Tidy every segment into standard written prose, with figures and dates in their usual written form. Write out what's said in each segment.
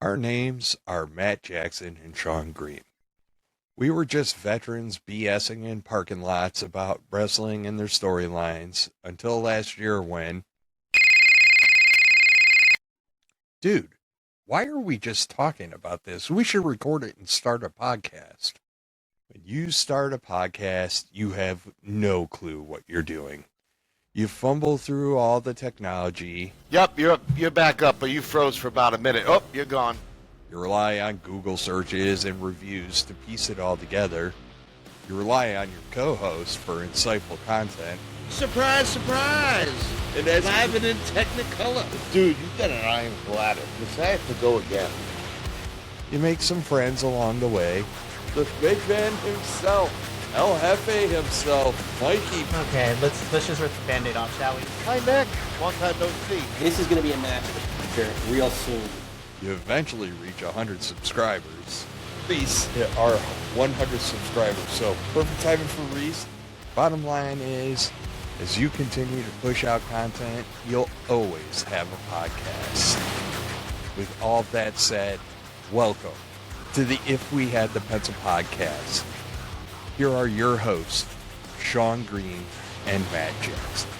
Our names are Matt Jackson and Sean Green. We were just veterans BSing in parking lots about wrestling and their storylines until last year when... Dude, why are we just talking about this? We should record it and start a podcast. When you start a podcast, you have no clue what you're doing. You fumble through all the technology. Yep, you're back up, but you froze for about a minute. Oh, you're gone. You rely on Google searches and reviews to piece it all together. You rely on your co-host for insightful content. Surprise, surprise! And as Live and in Technicolor. Dude, you've got an iron bladder. Because I have to go again. you make some friends along the way. The big man himself, El Jefe himself, Mikey. Okay, let's just rip the Band-Aid off, shall we? Hi, Nick. Long time no see. This is going to be a match here real soon. You eventually reach 100 subscribers. Reese hit our 100 subscribers, so perfect timing for Reese. Bottom line is, as you continue to push out content, you'll always have a podcast. With all that said, welcome to the If We Had the Penta podcast. Here are your hosts, Sean Green and Matt Jackson.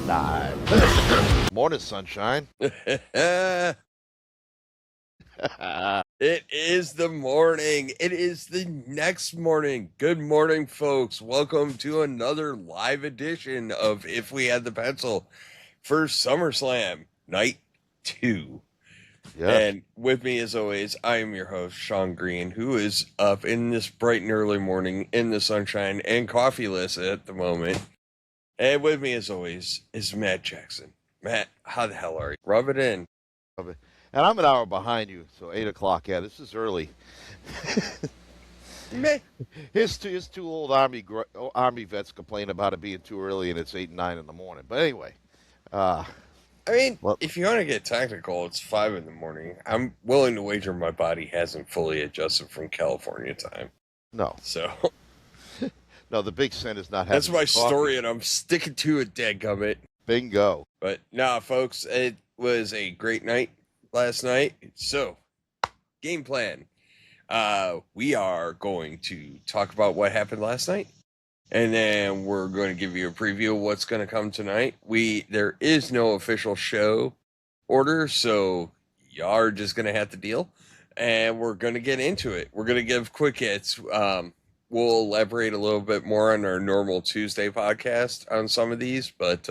Live. Morning, sunshine. It is the morning. It is the next morning. Good morning, folks. Welcome to another live edition of If We Had the Pencil for Summerslam Night 2. Yeah. And with me, as always, I am your host, Sean Green, who is up in this bright and early morning in the sunshine and coffeeless at the moment. And with me, as always, is Matt Jackson. Matt, how the hell are you? Rub it in. And I'm an hour behind you, so 8 o'clock. Yeah, this is early. Meh. His two old Army vets complain about it being too early, and it's 8 and 9 in the morning. But anyway. I mean, Well- if you want to get technical, it's 5 in the morning. I'm willing to wager my body hasn't fully adjusted from California time. No. So, No, the big sin is not having that's my coffee. story, and I'm sticking to it, dadgummit. Bingo. But, nah, folks, it was a great night last night. So, game plan. We are going to talk about what happened last night. And then we're going to give you a preview of what's going to come tonight. There is no official show order, so y'all are just going to have to deal. And we're going to get into it. We're going to give quick hits. We'll elaborate a little bit more on our normal Tuesday podcast on some of these. But,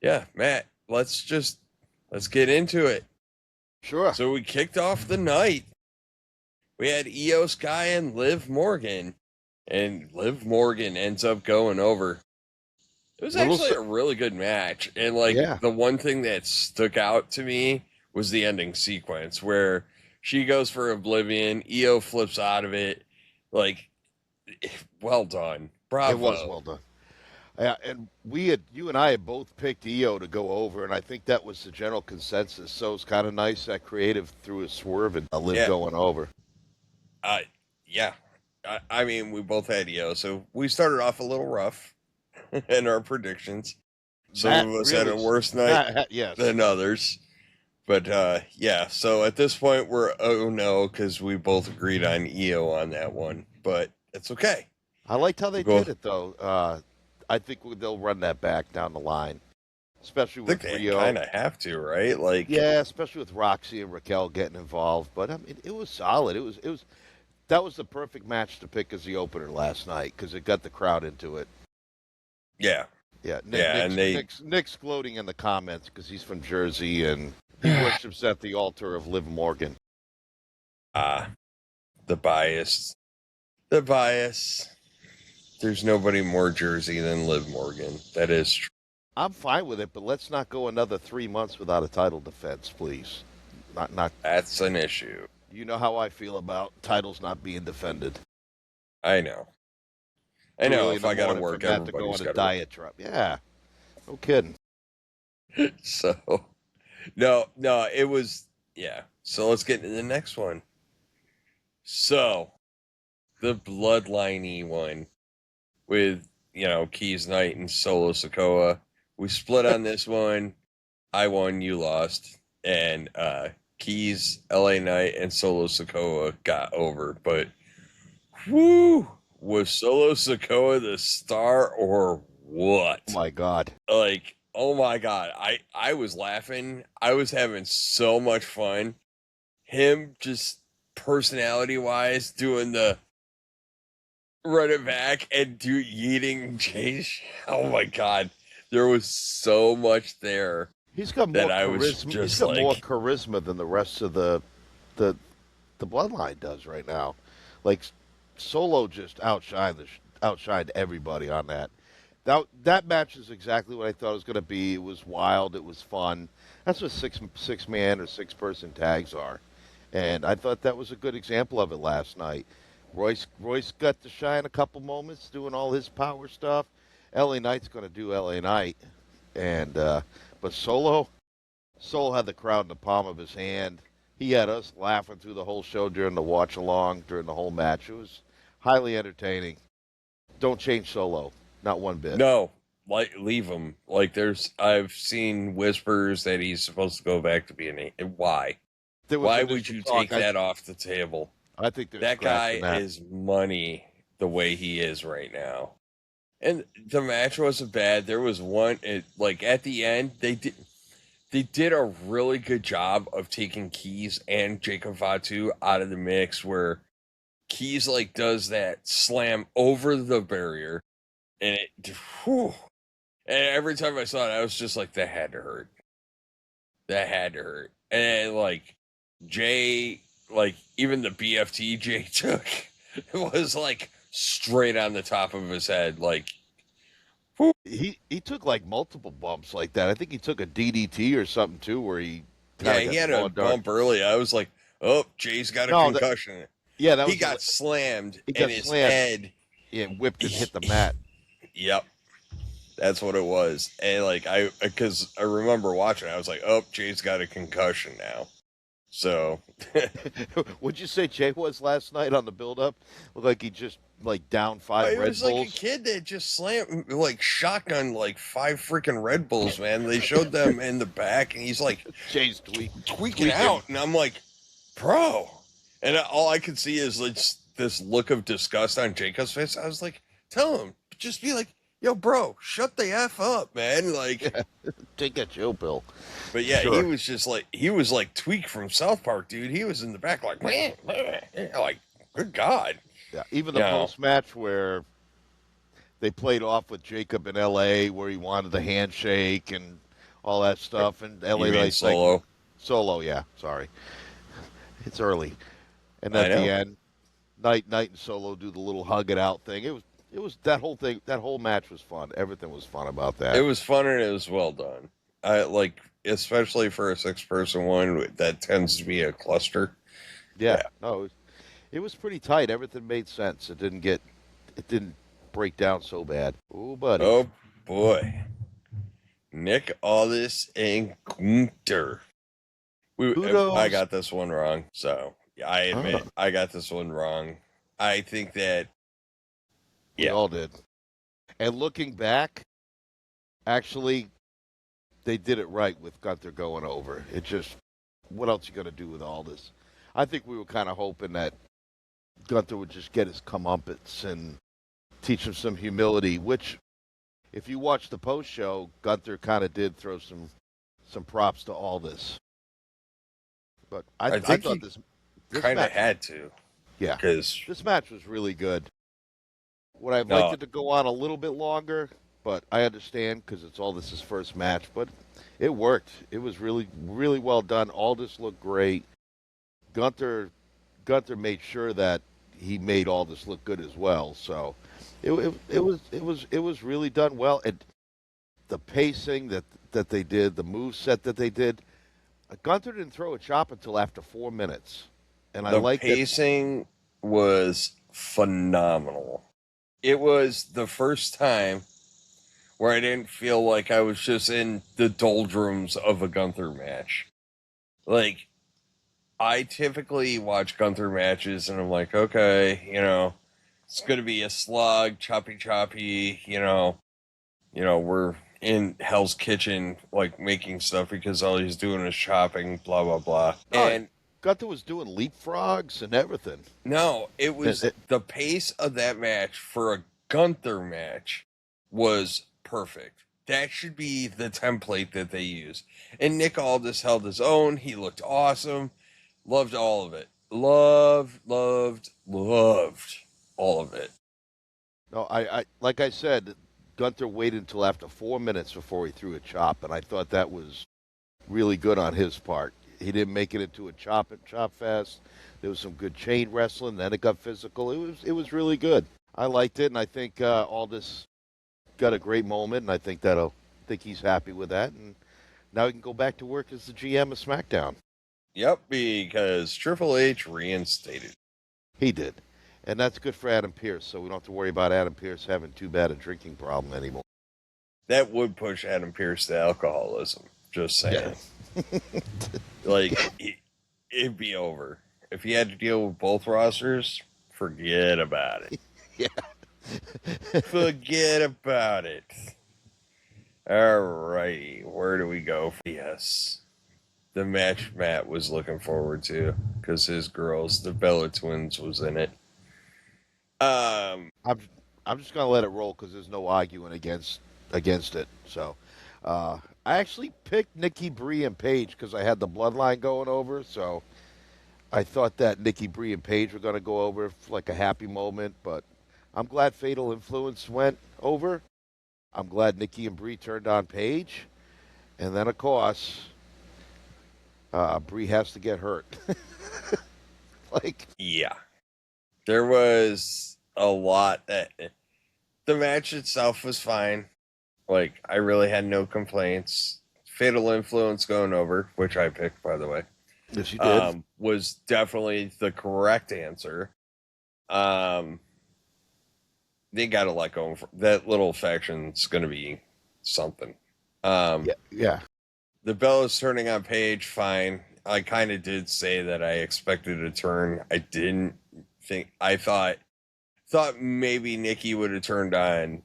yeah, Matt, let's get into it. Sure. So we kicked off the night. We had Io Sky and Liv Morgan. And Liv Morgan ends up going over. It was actually a really good match. And, the one thing that stuck out to me was the ending sequence where she goes for Oblivion. Io flips out of it. Well done. Bravo. It was well done. Yeah, and you and I had both picked Io to go over, and I think that was the general consensus. So it's kind of nice that creative threw a swerve and Liv going over. Yeah. I mean, we both had Io, so we started off a little rough in our predictions. Some of us had a worse night than others. But, so at this point, we're 0-0 because we both agreed on Io on that one. But it's okay. I liked how they did it, though. I think they'll run that back down the line, especially with Rio. They kind of have to, right? Yeah, especially with Roxy and Raquel getting involved. But I mean, it was solid. That was the perfect match to pick as the opener last night because it got the crowd into it. Yeah. Yeah. Nick's gloating in the comments because he's from Jersey and he worships at the altar of Liv Morgan. The bias. There's nobody more Jersey than Liv Morgan. That is true. I'm fine with it, but let's not go another 3 months without a title defense, please. Not. That's an issue. You know how I feel about titles not being defended. I know. If I got to work, everybody's to go on a diatribe. Yeah, no kidding. So, no, it was, yeah. So let's get into the next one. So, the Bloodline one with, Keys Knight and Solo Sokoa. We split on this one. I won, you lost. And Keys, LA Knight, and Solo Sokoa got over. But, whoo, was Solo Sokoa the star or what? Oh my God. Like, oh my God. I was laughing. I was having so much fun. Him just personality-wise doing the run it back and do yeeting change. Oh my God. There was so much there. He's got more that I was charisma. just He's got like- more charisma than the rest of the Bloodline does right now. Like Solo just outshined everybody on that. That match is exactly what I thought it was going to be. It was wild. It was fun. That's what six man or 6-person tags are, and I thought that was a good example of it last night. Royce got to shine a couple moments doing all his power stuff. LA Knight's going to do LA Knight, and but Solo had the crowd in the palm of his hand. He had us laughing through the whole show during the watch along, during the whole match. It was highly entertaining. Don't change Solo, not one bit. No, leave him. Like I've seen whispers that he's supposed to go back to being why? Why would you take that off the table? I think that guy is money the way he is right now. And the match wasn't bad. There was one, at the end, they did a really good job of taking Keys and Jacob Fatu out of the mix, where Keys does that slam over the barrier, and and every time I saw it, I was just like, that had to hurt. That had to hurt. And Jay, even the BFT Jay took, it was straight on the top of his head. He took multiple bumps like that. I think he took a DDT or something too, where he he had a bump early. I was like, oh, Jay's got a concussion. He got slammed, and his head whipped and hit the mat. Yep, that's what it was. And because I remember watching, I was like, oh, Jay's got a concussion now. So, what'd you say Jay was last night on the build-up? Looked like he just down 5 Red Bulls. It was like a kid that just slammed, shotgun 5 freaking Red Bulls, man. They showed them in the back, and he's Jay's tweaking out, and I'm like, bro. And all I could see is this look of disgust on Jacob's face. I was like, tell him, just be like, yo, bro, shut the F up, man. Take that chill pill. But yeah, Sure. he was like Tweak from South Park, dude. He was in the back good God. Yeah, even the post-match where they played off with Jacob in L.A., where he wanted the handshake and all that stuff, and L.A. Solo. Solo, yeah, sorry. It's early. And at the end, Knight and Solo do the little hug it out thing. It was that whole thing. That whole match was fun. Everything was fun about that. It was fun and it was well done. I especially for a 6-person one that tends to be a cluster. Yeah. No, it was pretty tight. Everything made sense. It didn't break down so bad. Oh, buddy. Oh boy, Nick Aldis and Gunther. I got this one wrong. So I admit I got this one wrong. I think that. We all did. And looking back, actually, they did it right with Gunther going over. It just, what else you going to do with all this? I think we were kind of hoping that Gunther would just get his comeuppance and teach him some humility, which, if you watch the post-show, Gunther kind of did throw some props to Aldis. But I thought this kind of had to. Yeah, because this match was really good. Would I have liked it to go on a little bit longer? But I understand because it's Aldis' first match. But it worked. It was really, really well done. Aldis looked great. Gunther made sure that he made Aldis look good as well. So it was really done well. And the pacing that they did, the move set that they did. Gunther didn't throw a chop until after 4 minutes, and the pacing was phenomenal. It was the first time where I didn't feel like I was just in the doldrums of a Gunther match. I typically watch Gunther matches and I'm like, okay, it's going to be a slug, choppy, we're in Hell's Kitchen, like making stuff because all he's doing is chopping, blah, blah, blah. Oh, And Gunther was doing leapfrogs and everything. no, it was the pace of that match for a Gunther match was perfect. That should be the template that they use. And Nick Aldis held his own. He looked awesome. Loved all of it. Loved all of it. No, I like I said, Gunther waited until after 4 minutes before he threw a chop, and I thought that was really good on his part. He didn't make it into a chop fest. There was some good chain wrestling. Then it got physical. It was really good. I liked it, and I think Aldis got a great moment, and I think he's happy with that. And now he can go back to work as the GM of SmackDown. Yep, because Triple H reinstated. He did. And that's good for Adam Pearce, so we don't have to worry about Adam Pearce having too bad a drinking problem anymore. That would push Adam Pearce to alcoholism. Just saying. Yeah. Like, it'd be over. If he had to deal with both rosters, forget about it. Yeah. Forget about it. All right, where do we go? Yes. The match Matt was looking forward to because his girls, the Bella Twins, was in it. I'm just gonna let it roll because there's no arguing against it. So, I actually picked Nikki Brie and Paige because I had the Bloodline going over. So, I thought that Nikki Brie and Paige were gonna go over for like a happy moment, but I'm glad Fatal Influence went over. I'm glad Nikki and Brie turned on Paige, and then of course, Brie has to get hurt. Yeah. There was a lot that the match itself was fine. Like, I really had no complaints. Fatal Influence going over, which I picked, by the way. Yes, you did. Was definitely the correct answer. They got to let go. That little faction's going to be something. Yeah. The Bella's turning on Paige, fine. I kind of did say that I expected a turn. I didn't think. I thought maybe Nikki would have turned on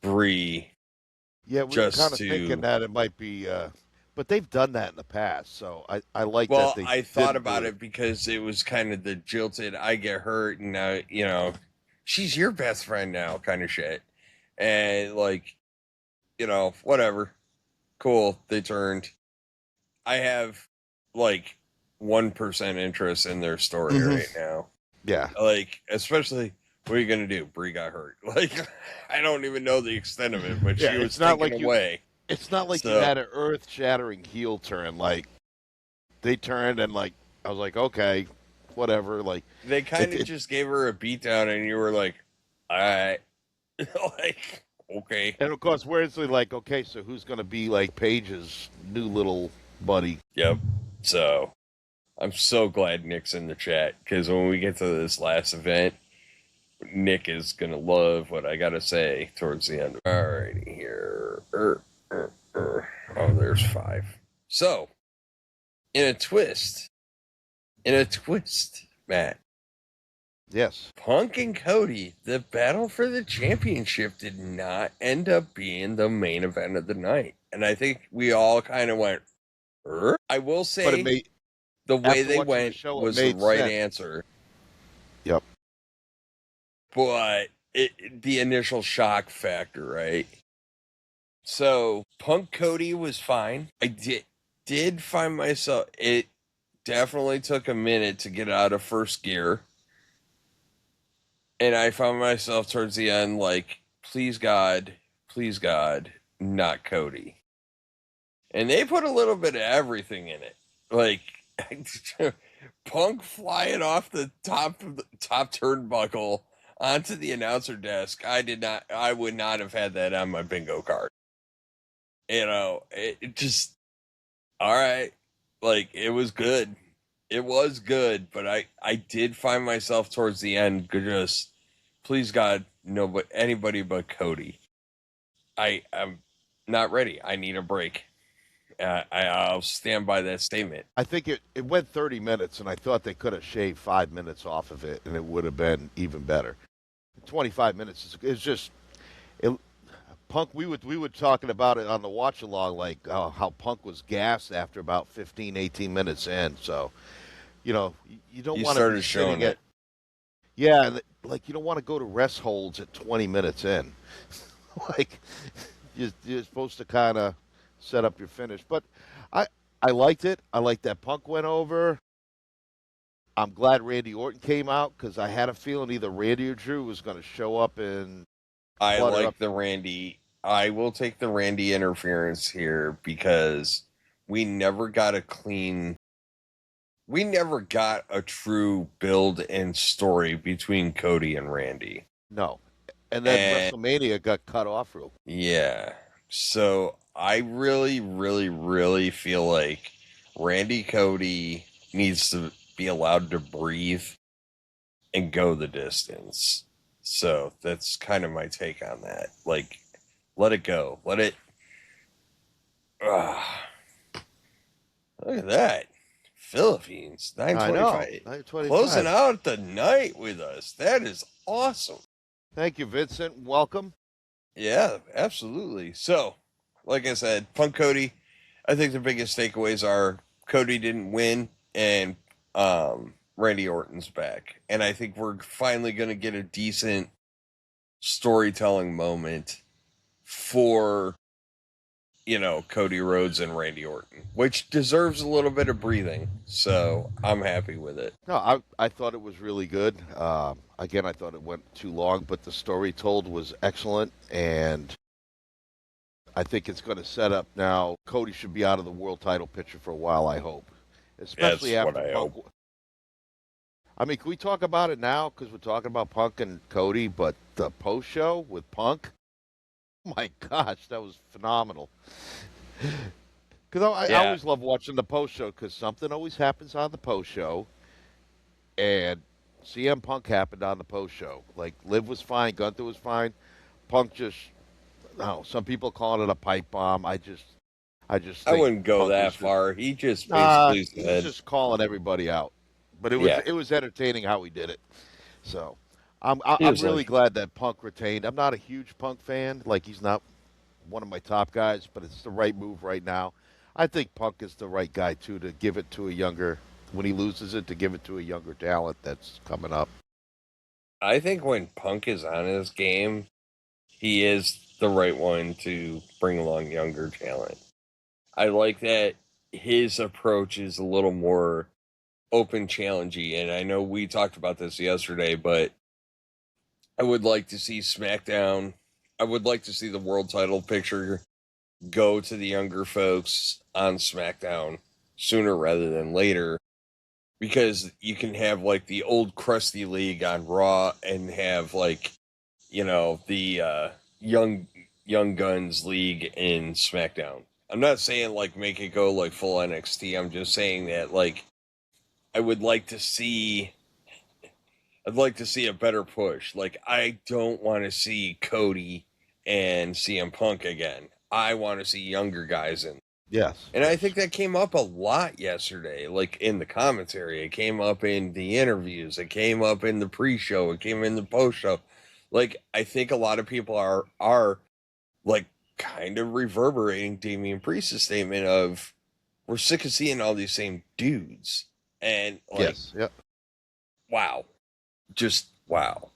Brie. Yeah, we were kind of thinking that it might be, but they've done that in the past, so I like that. Well, I thought about it because it was kind of the jilted, I get hurt, and now, she's your best friend now kind of shit. And, whatever. Cool, they turned. I have, 1% interest in their story right now. Yeah. Especially, what are you going to do? Brie got hurt. I don't even know the extent of it, but she was taken away. It's not like you had an earth-shattering heel turn. They turned and, I was like, okay, whatever. They kind of just gave her a beatdown, and you were like, all right. Okay. And, of course, we're instantly okay, so who's going to be, Paige's new little buddy? Yep. So, I'm so glad Nick's in the chat, because when we get to this last event, Nick is going to love what I got to say towards the end. Alrighty here. Oh, there's 5. So, in a twist, Matt. Yes. Punk and Cody, the battle for the championship did not end up being the main event of the night. And I think we all kind of went, I will say, the way they went was the right answer. Yep. But the initial shock factor, right? So, Punk Cody was fine. I did find myself, it definitely took a minute to get out of first gear. And I found myself towards the end please God, not Cody. And they put a little bit of everything in it. Punk flying off the top turnbuckle onto the announcer desk. I would not have had that on my bingo card. It just, all right. It was good. It was good, but I did find myself towards the end just, please God, no, but anybody but Cody. I'm not ready. I need a break. I'll stand by that statement. I think it went 30 minutes, and I thought they could have shaved 5 minutes off of it, and it would have been even better. 25 minutes is just it, Punk. We were talking about it on the watch along, like how Punk was gassed after about 15, 18 minutes in. So you don't You want to be started sitting showing at it. like you don't want to go to rest holds at 20 minutes in. Like you're supposed to kind of set up your finish. But I I liked it. I liked that Punk went over. I'm glad Randy Orton came out because I had a feeling either Randy or Drew was going to show up and I clutter up. like the Randy. I will take the Randy interference here because we never got a clean. We never got a true build and story between Cody and Randy. No. And then And WrestleMania got cut off real. yeah, so I really, really, really feel like Randy Cody needs to be allowed to breathe and go the distance. So that's kind of my take on that. Like, let it go. Let it. Ugh. Look at that. Philippines, I know. 925. 925. Closing out the night with us. That is awesome. Thank you, Vincent. Welcome. Yeah, absolutely. So, like I said, Punk Cody, I think the biggest takeaways are Cody didn't win and Randy Orton's back. And I think we're finally going to get a decent storytelling moment for, Cody Rhodes and Randy Orton, which deserves a little bit of breathing. So I'm happy with it. No, I thought it was really good. Again, I thought it went too long, but the story told was excellent, and I think it's going to set up now. Cody should be out of the world title picture for a while, I hope. Especially That's after what I Punk. hope. I mean, can we talk about it now? Because we're talking about Punk and Cody, but the post show with Punk, oh my gosh, that was phenomenal. Because I Yeah. always love watching the post show because something always happens on the post show, and CM Punk happened on the post show. Like Liv was fine, Gunther was fine. Punk just, some people calling it a pipe bomb. I just I think wouldn't go Punk that was just, far. He just nah, basically he was said, just calling everybody out. But Yeah. it was entertaining how he did it. So I'm He was really like- glad that Punk retained. I'm not a huge Punk fan. Like he's not one of my top guys, but it's the right move right now. I think Punk is the right guy too to give it to a younger when he loses it to give it to a younger talent that's coming up. I think when Punk is on his game, he is the right one to bring along younger talent. I like that his approach is a little more open, challenging, and I know we talked about this yesterday, but I would like to see SmackDown. I would like to see the world title picture go to the younger folks on SmackDown sooner rather than later, because you can have like the old crusty league on Raw and have like the young guns league in SmackDown. I'm not saying like make it go like full NXT. I'm just saying that like I would like to see I'd like to see a better push. Like I don't want to see Cody and CM Punk again. I want to see younger guys in. Yes. And I think that came up a lot yesterday, like in the commentary. It came up in the interviews. It came up in the pre-show. It came in the post-show. Like, I think a lot of people are like kind of reverberating Damian Priest's statement of we're sick of seeing all these same dudes. And like, Yes. Yep. wow. Just wow.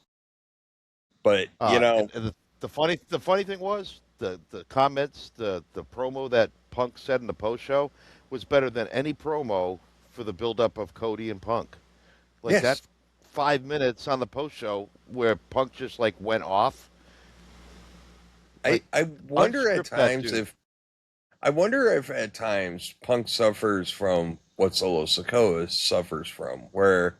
But and the funny thing was the comments, the promo that Punk said in the post show was better than any promo for the buildup of Cody and Punk. Like Yes. that 5 minutes on the post show where Punk just like went off. Like, I wonder at unscript that times dude. if at times Punk suffers from what Solo Sokoa suffers from, where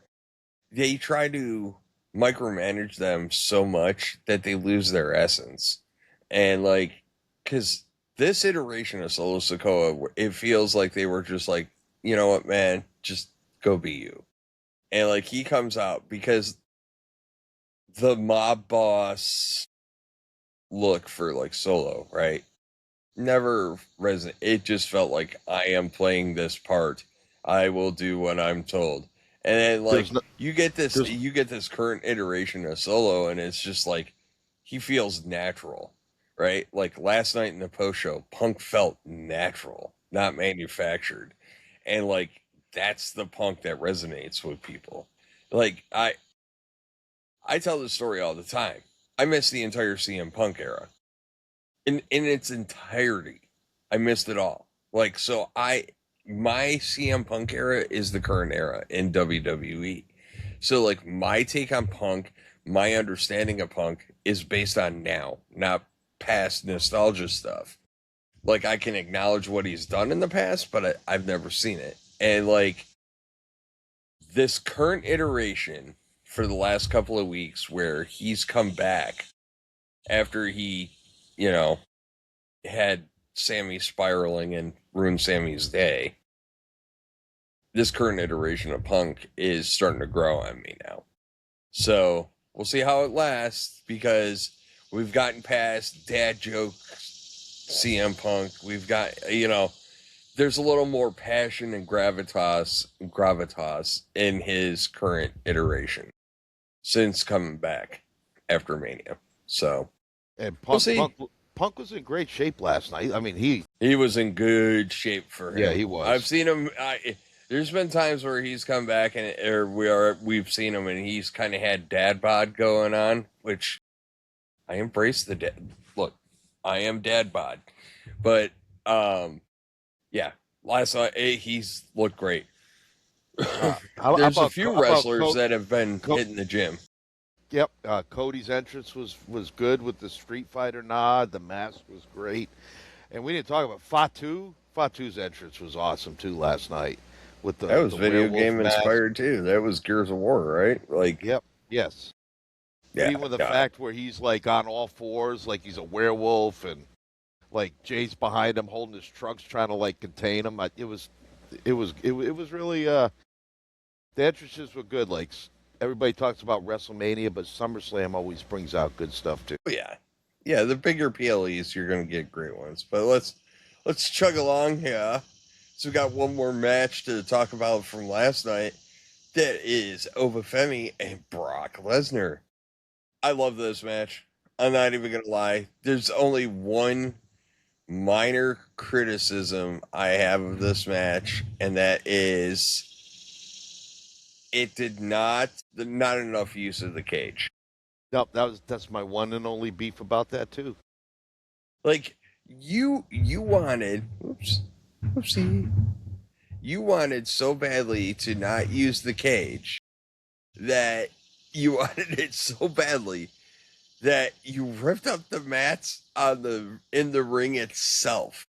they try to micromanage them so much that they lose their essence. And like, because this iteration of Solo Sokoa, it feels like they were just like, you know what, man, just go be you. And like, he comes out because the mob boss look for like Solo, right? Never resonate. It just felt like I am playing this part. I will do what I'm told. And then like There's no- you get this there's- you get this current iteration of Solo, and it's just like he feels natural, right? Like last night in the post show, Punk felt natural, not manufactured. And like that's the Punk that resonates with people. Like I tell this story all the time. I miss the entire CM Punk era. In its entirety. I missed it all. Like so my CM Punk era is the current era in WWE. So like my take on Punk, my understanding of Punk is based on now, not past nostalgia stuff. Like I can acknowledge what he's done in the past, but I've never seen it. And like this current iteration for the last couple of weeks where he's come back after he, you know, had Sammy spiraling and ruined Sammy's day. This current iteration of Punk is starting to grow on me now. So we'll see how it lasts because we've gotten past dad joke CM Punk. We've got, you know, there's a little more passion and gravitas in his current iteration since coming back after Mania. So and we'll see. Punk was in great shape last night. I mean, he was in good shape for him. Yeah, he was. I've seen him. There's been times where he's come back and we've seen him and he's kind of had dad bod going on, which I embrace the dad. Look, I am dad bod, but yeah, last night he's looked great. There's a few wrestlers that have been hitting the gym. Yep, Cody's entrance was good with the Street Fighter nod. The mask was great, and we didn't talk about Fatu. Fatu's entrance was awesome too last night. With the that was the video werewolf game mask. inspired too. That was Gears of War, right? Like, Yep. Yes. yeah, Even with the fact where he's like on all fours, like he's a werewolf, and like Jay's behind him holding his trunks, trying to like contain him. It was really the entrances were good. Like everybody talks about WrestleMania, but SummerSlam always brings out good stuff too. Yeah. The bigger PLEs, you're gonna get great ones. But let's chug along here. So we got one more match to talk about from last night. That is Obafemi and Brock Lesnar. I love this match. I'm not even gonna lie. There's only one minor criticism I have of this match, and that is it did not enough use of the cage. Nope, that's my one and only beef about that too. Like you wanted whoopsie. You wanted so badly to not use the cage that you wanted it so badly that you ripped up the mats in the ring itself.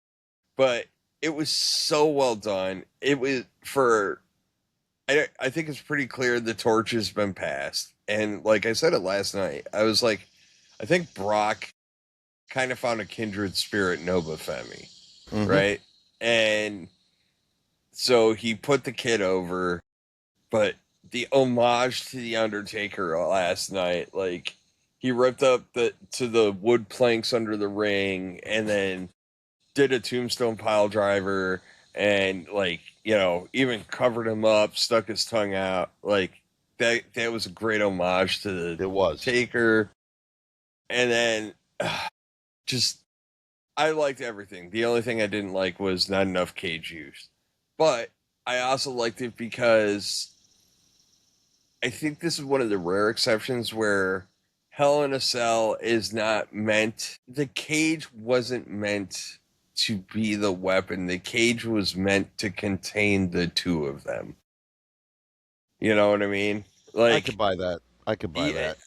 But it was so well done. It was I think it's pretty clear the torch has been passed. And like I said it last night, I was like, I think Brock kind of found a kindred spirit in Obafemi, right? And so he put the kid over, but the homage to the Undertaker last night, like he ripped up the wood planks under the ring and then did a tombstone pile driver and like, you know, even covered him up, stuck his tongue out. Like that was a great homage to the Taker. And then just I liked everything. The only thing I didn't like was not enough cage use. But I also liked it because I think this is one of the rare exceptions where Hell in a Cell is not meant, the cage wasn't meant to be the weapon. The cage was meant to contain the two of them. You know what I mean? Like I could buy that. That.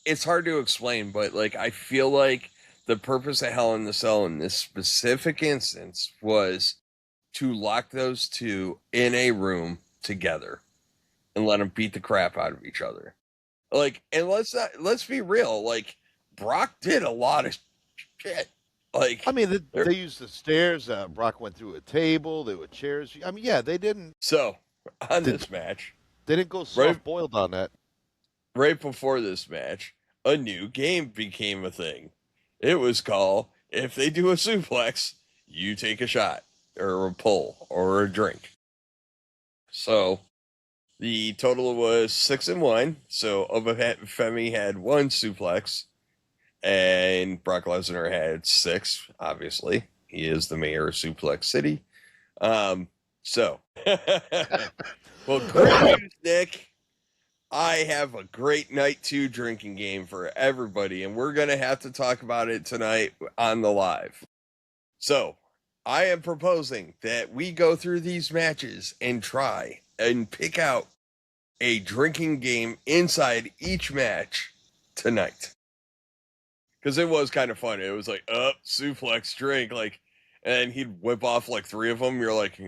It's hard to explain, but like I feel like the purpose of Hell in the Cell in this specific instance was to lock those two in a room together and let them beat the crap out of each other. Like, and let's be real. Like, Brock did a lot of shit. Like, I mean, they used the stairs. Brock went through a table. There were chairs. I mean, yeah, they didn't. So on this match, they didn't go soft boiled on that. Right before this match, a new game became a thing. It was called, if they do a suplex, you take a shot or a pull or a drink. So The total was 6-1. So Femi had 1 suplex, and Brock Lesnar had 6. Obviously, he is the mayor of Suplex City. So, well, great news, Nick. I have a great night 2 drinking game for everybody, and we're gonna have to talk about it tonight on the live. So, I am proposing that we go through these matches and try and pick out a drinking game inside each match tonight. Because it was kind of fun. It was like, suplex, drink, like, and he'd whip off like 3 of them. You're like,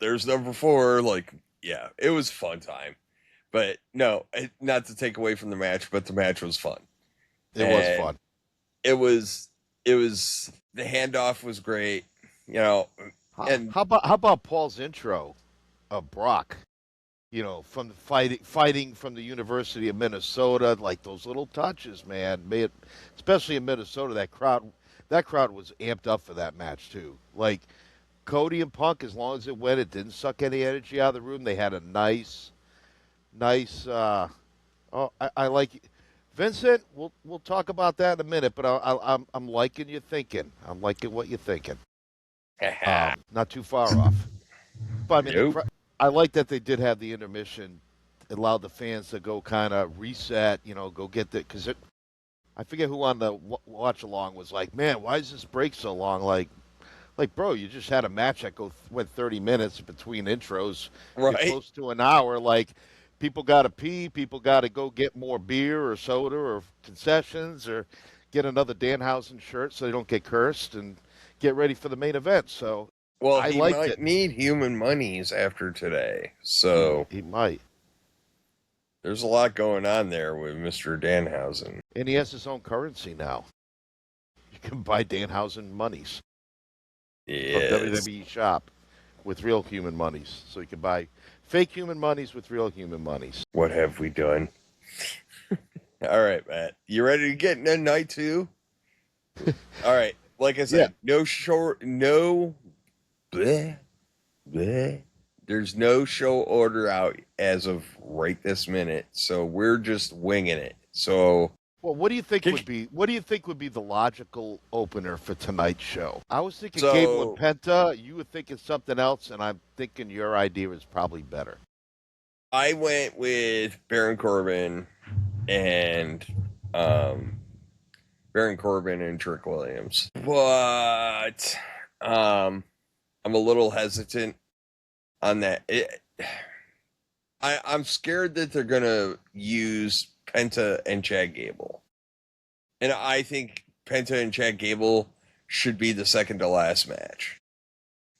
there's number 4. Like, yeah, it was a fun time. But no, not to take away from the match, but the match was fun. It was fun. It was, the handoff was great, you know. And how about Paul's intro of Brock? You know, from the fighting from the University of Minnesota, like those little touches, man. Especially in Minnesota, that crowd was amped up for that match too. Like Cody and Punk, as long as it went, it didn't suck any energy out of the room. They had a nice. I like it. Vincent. We'll talk about that in a minute, but I'm liking your thinking. I'm liking what you're thinking. Not too far off. But I mean, I like that they did have the intermission. It allowed the fans to go kind of reset, you know, go get the, because I forget who on the watch along was like, man, why is this break so long? Like, bro, you just had a match that went 30 minutes between intros, right? Close to an hour. Like, people got to pee, people got to go get more beer or soda or concessions or get another Danhausen shirt so they don't get cursed and get ready for the main event. So. Well, he might need human monies after today, so he might. There's a lot going on there with Mr. Danhausen, and he has his own currency now. You can buy Danhausen monies from WWE shop with real human monies, so you can buy fake human monies with real human monies. What have we done? All right, Matt, you ready to get into night 2? All right, like I said, no. Bleh, bleh. There's no show order out as of right this minute, so we're just winging it. So, well, what do you think would be the logical opener for tonight's show? I was thinking Gable and Penta. You were thinking something else, and I'm thinking your idea is probably better. I went with Baron Corbin and Trick Williams, but I'm a little hesitant on that. I'm scared that they're going to use Penta and Chad Gable. And I think Penta and Chad Gable should be the second to last match.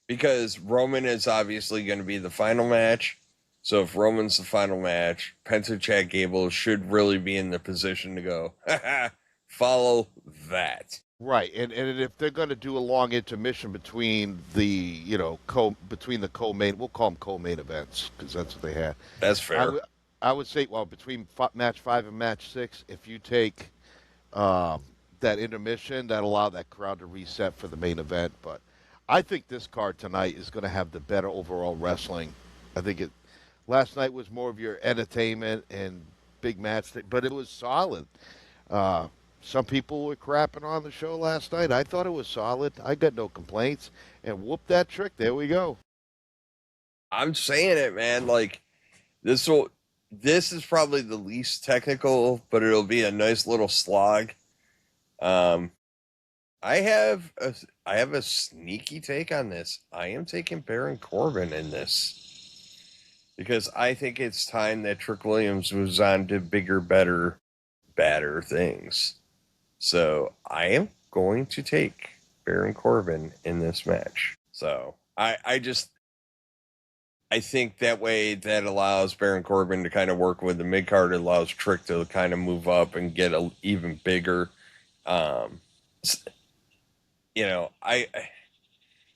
Because Roman is obviously going to be the final match. So if Roman's the final match, Penta Chad Gable should really be in the position to go, follow that. Right, and if they're going to do a long intermission between the co-main, we'll call them co-main events because that's what they had. That's fair. I would say, well, between match 5 and match 6, if you take that intermission, that allow that crowd to reset for the main event. But I think this card tonight is going to have the better overall wrestling. I think last night was more of your entertainment and big match, but it was solid. Some people were crapping on the show last night. I thought it was solid. I got no complaints. And whoop that trick. There we go. I'm saying it, man. Like, this is probably the least technical, but it'll be a nice little slog. I have a sneaky take on this. I am taking Baron Corbin in this because I think it's time that Trick Williams moves on to bigger, better, badder things. So I am going to take Baron Corbin in this match. So I think that way that allows Baron Corbin to kind of work with the mid card. It allows Trick to kind of move up and get even bigger. You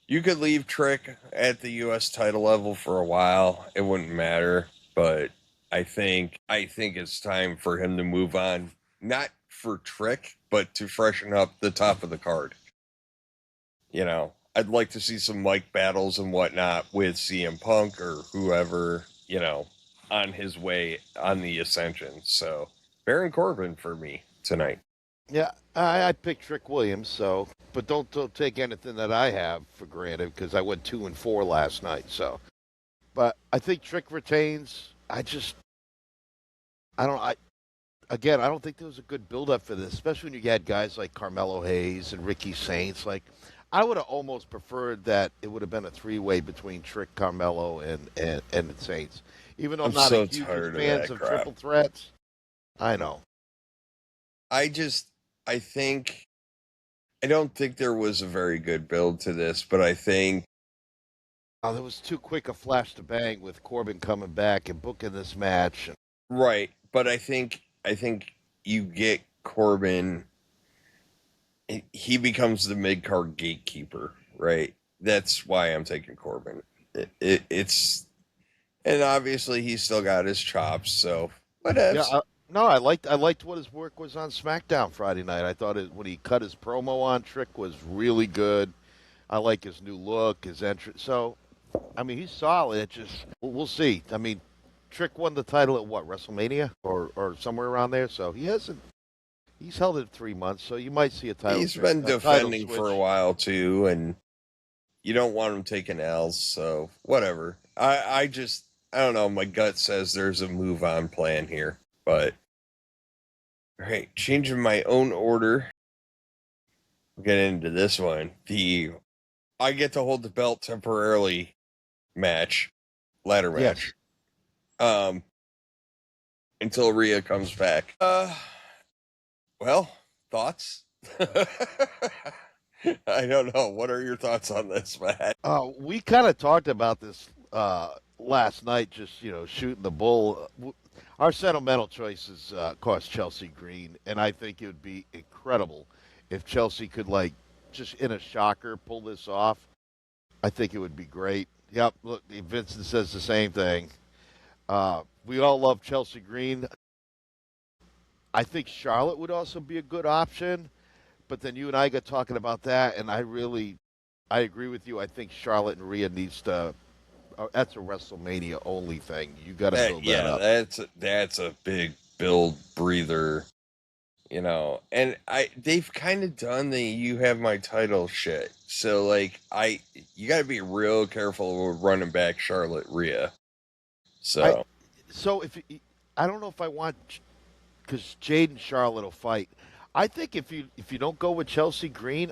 could leave Trick at the U.S. title level for a while. It wouldn't matter, but I think it's time for him to move on. Not for Trick, but to freshen up the top of the card. You know, I'd like to see some mic battles and whatnot with CM Punk or whoever, you know, on his way on the ascension. So Baron Corbin for me tonight. Yeah, I picked Trick Williams, so but don't take anything that I have for granted because I went 2-4 last night. So, but I think Trick retains. I don't think there was a good build-up for this, especially when you had guys like Carmelo Hayes and Ricky Saints. Like, I would have almost preferred that it would have been a three-way between Trick, Carmelo, and the Saints. Even though I'm not so a huge tired of fan that of crap. triple threats, I know. I don't think there was a very good build to this, but I think There was too quick a flash to bang with Corbin coming back and booking this match. right, but I think you get Corbin, he becomes the mid-card gatekeeper, right? That's why I'm taking Corbin. It's and obviously he's still got his chops, so whatever. Yeah, I liked what his work was on SmackDown Friday night. I thought when he cut his promo on Trick was really good. I like his new look, his entrance. So, I mean, he's solid. It just we'll see. I mean, Trick won the title at what, WrestleMania or somewhere around there. So he's held it 3 months. So you might see a title. He's been defending for a while too, and you don't want him taking L's. So whatever. I don't know. My gut says there's a move on plan here, but all right, changing my own order. We'll get into this one. I get to hold the belt temporarily ladder match. Yes. Until Rhea comes back. Well, thoughts? I don't know. What are your thoughts on this, Matt? We kind of talked about this last night, just, shooting the bull. Our sentimental choices cost Chelsea Green, and I think it would be incredible if Chelsea could, just in a shocker, pull this off. I think it would be great. Yep, look, Vincent says the same thing. We all love Chelsea Green. I think Charlotte would also be a good option, but then you and I got talking about that, and I agree with you. I think Charlotte and Rhea needs to. That's a WrestleMania only thing. You got to build that up. Yeah, that's a big build breather, And they've kind of done the "you have my title" shit. So you got to be real careful with running back Charlotte Rhea. So I don't know if I want, because Jade and Charlotte will fight. I think if you don't go with Chelsea Green,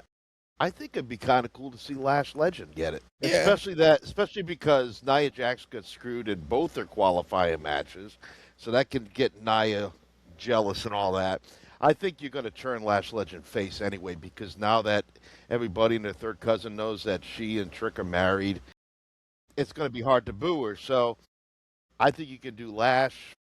I think it'd be kind of cool to see Lash Legend get it. Yeah. Especially because Nia Jax got screwed in both their qualifying matches, so that can get Nia jealous and all that. I think you're going to turn Lash Legend face anyway, because now that everybody and their third cousin knows that she and Trick are married, it's going to be hard to boo her. So I think you can do Lash.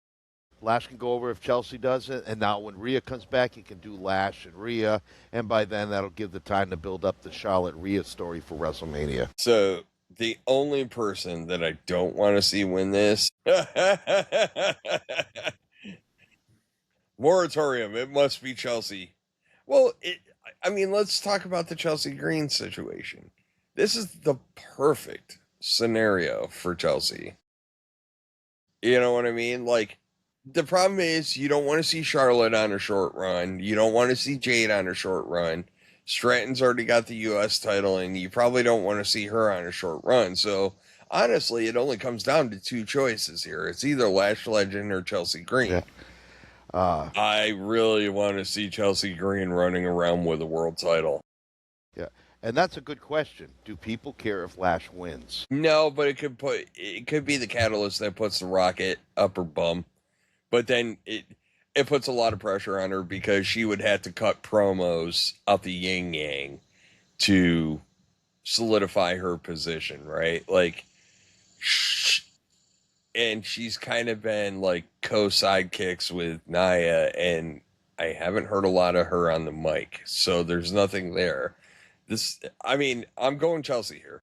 Lash can go over if Chelsea does it, and now when Rhea comes back, you can do Lash and Rhea, and by then that'll give the time to build up the Charlotte Rhea story for WrestleMania. So the only person that I don't want to see win this, moratorium. It must be Chelsea. Well, let's talk about the Chelsea Green situation. This is the perfect scenario for Chelsea. You know what I mean? The problem is you don't want to see Charlotte on a short run. You don't want to see Jade on a short run. Stratton's already got the U.S. title, and you probably don't want to see her on a short run. So, honestly, it only comes down to two choices here. It's either Lash Legend or Chelsea Green. Yeah. I really want to see Chelsea Green running around with a world title. Yeah, and that's a good question. Do people care if Lash wins? No, but it could be the catalyst that puts the rocket up her bum. But then it puts a lot of pressure on her because she would have to cut promos out the yin yang to solidify her position, right? And she's kind of been co-sidekicks with Nia, and I haven't heard a lot of her on the mic, so there's nothing there. I'm going Chelsea here.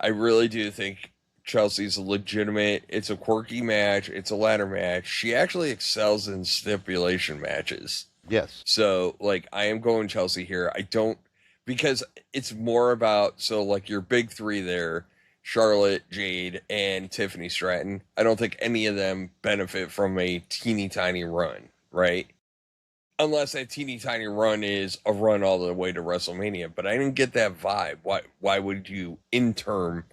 I really do think Chelsea's legitimate. It's a quirky match. It's a ladder match. She actually excels in stipulation matches. Yes. So, I am going Chelsea here. I don't, because it's more about, your big three there, Charlotte, Jade, and Tiffany Stratton. I don't think any of them benefit from a teeny tiny run, right? Unless that teeny tiny run is a run all the way to WrestleMania. But I didn't get that vibe. Why would you interim,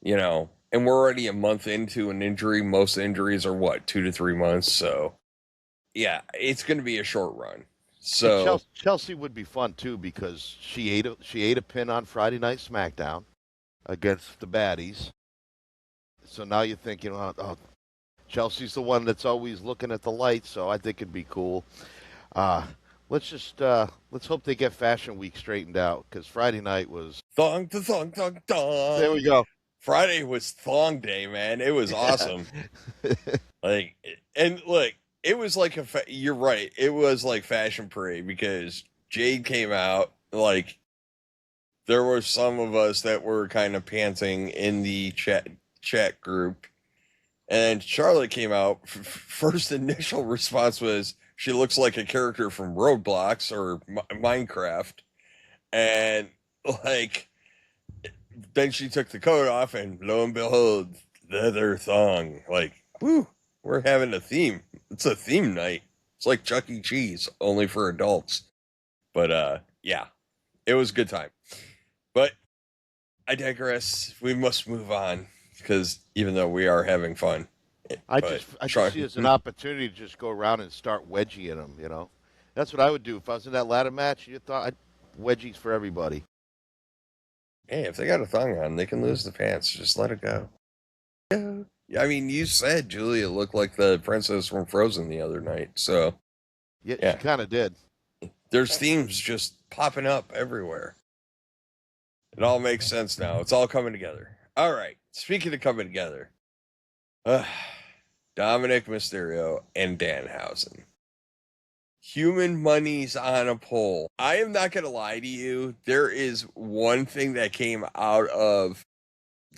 and we're already a month into an injury. Most injuries are what, 2 to 3 months. So yeah, it's going to be a short run. So Chelsea would be fun too because she ate a pin on Friday Night SmackDown against the baddies. So now you're thinking, oh, Chelsea's the one that's always looking at the lights. So I think it'd be cool. Let's hope they get Fashion Week straightened out because Friday night was thong. There we go. Friday was thong day, man. It was awesome. And look, it was like you're right. It was like fashion parade because Jade came out. Like there were some of us that were kind of panting in the chat group, and Charlotte came out. First initial response was, she looks like a character from Roblox or Minecraft. And like, then she took the coat off and lo and behold, leather thong. Like, woo, we're having a theme. It's a theme night. It's like Chuck E. Cheese, only for adults. But yeah, it was a good time. But I digress. We must move on because even though we are having fun, I just see it as an opportunity to just go around and start wedgieing them, That's what I would do. If I was in that ladder match, you thought wedgies for everybody. Hey, if they got a thong on, they can lose the pants. Just let it go. Yeah. I mean, you said Julia looked like the princess from Frozen the other night, so... Yeah. She kind of did. There's themes just popping up everywhere. It all makes sense now. It's all coming together. All right. Speaking of coming together... Dominic Mysterio and Danhausen. Human money's on a pole. I am not going to lie to you. There is one thing that came out of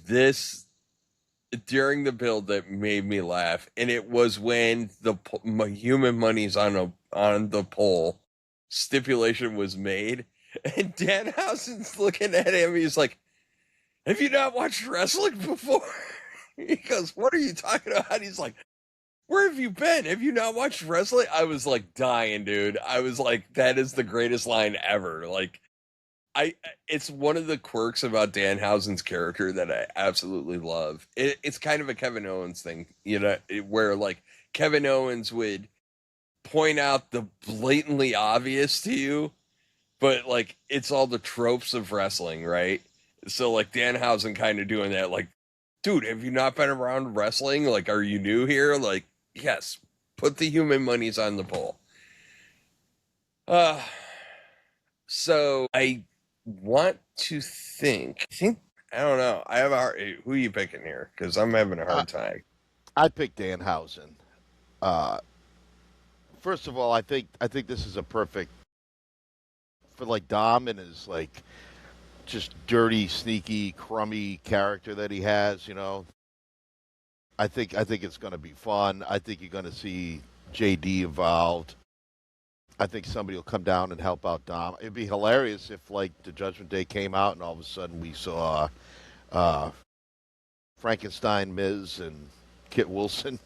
this during the build that made me laugh, and it was when the human money's on the pole stipulation was made, and Danhausen's looking at him. He's like, "Have you not watched wrestling before?" He goes, "What are you talking about?" He's like, "Where have you been? Have you not watched wrestling?" I was like dying, dude. I was like, that is the greatest line ever. Like, it's one of the quirks about Danhausen's character that I absolutely love. It's kind of a Kevin Owens thing, where like Kevin Owens would point out the blatantly obvious to you, but like it's all the tropes of wrestling, right? So like Danhausen kind of doing that, like, dude, have you not been around wrestling? Like, are you new here? Like, yes, put the human monies on the pole. So I want to think, I don't know. I have a hard, who are you picking here? Because I'm having a hard time. I picked Danhausen. First of all, I think this is a perfect for like Dom and his like just dirty, sneaky, crummy character that he has, I think it's going to be fun. I think you're going to see JD involved. I think somebody will come down and help out Dom. It'd be hilarious if like the Judgment Day came out and all of a sudden we saw Frankenstein, Miz, and Kit Wilson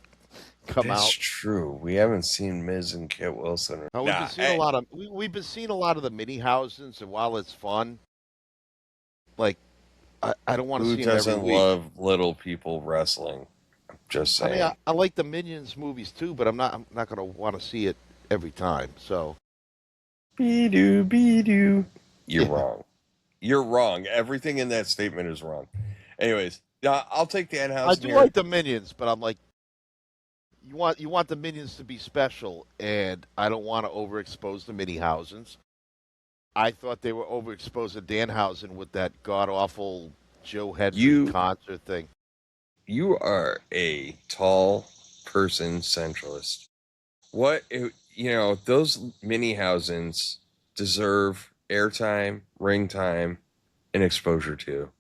come out. That's true. We haven't seen Miz and Kit Wilson. We've been seeing a lot of the mini houses, and while it's fun, like I don't want to see them every week. Who doesn't love little people wrestling? I'm just saying. I mean, I like the Minions movies too, but I'm not going to want to see it every time. So, be-doo. You're wrong. You're wrong. Everything in that statement is wrong. Anyways, I'll take Danhausen. I do like the Minions, but I'm like, you want the Minions to be special, and I don't want to overexpose the mini houses. I thought they were overexposing Danhausen with that god-awful Joe Hedrick concert thing. You are a tall person centralist. What, those mini housings deserve airtime, ring time, and exposure too.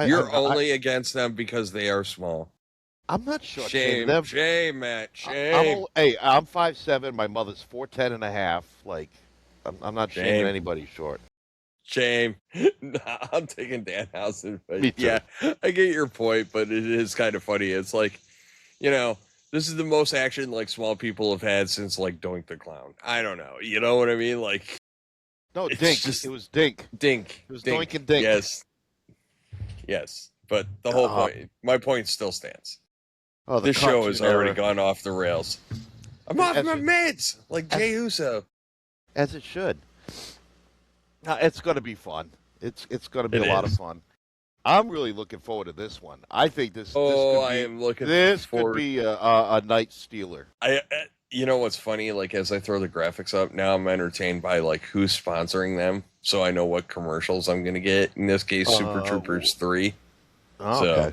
You're only against them because they are small. I'm not sure. Shame, Matt. Shame. I'm 5'7". My mother's 4'10 and a half. Like, I'm not shaming anybody short. Shame. Nah, I'm taking Danhausen, but Me too. yeah, I get your point, but it is kind of funny. It's like, you know, this is the most action like small people have had since like Doink the Clown. I don't know. You know what I mean? Like, No, it's Dink. just It was Dink. Dink. It was Dink. Doink and Dink. Yes. Yes. But the whole Uh, point, my point still stands. Oh, the This show has cartoon already era. gone off the rails. I'm off As my it- meds, like Jey Uso. As it should. It's going to be fun. It's going to be It a lot of is. fun. I'm really looking forward to this one. I think this Oh, I could be, am looking this forward. could be a night stealer. You know what's funny? Like as I throw the graphics up, now I'm entertained by like who's sponsoring them, so I know what commercials I'm gonna get. In this case, Super Troopers 3. Oh, So,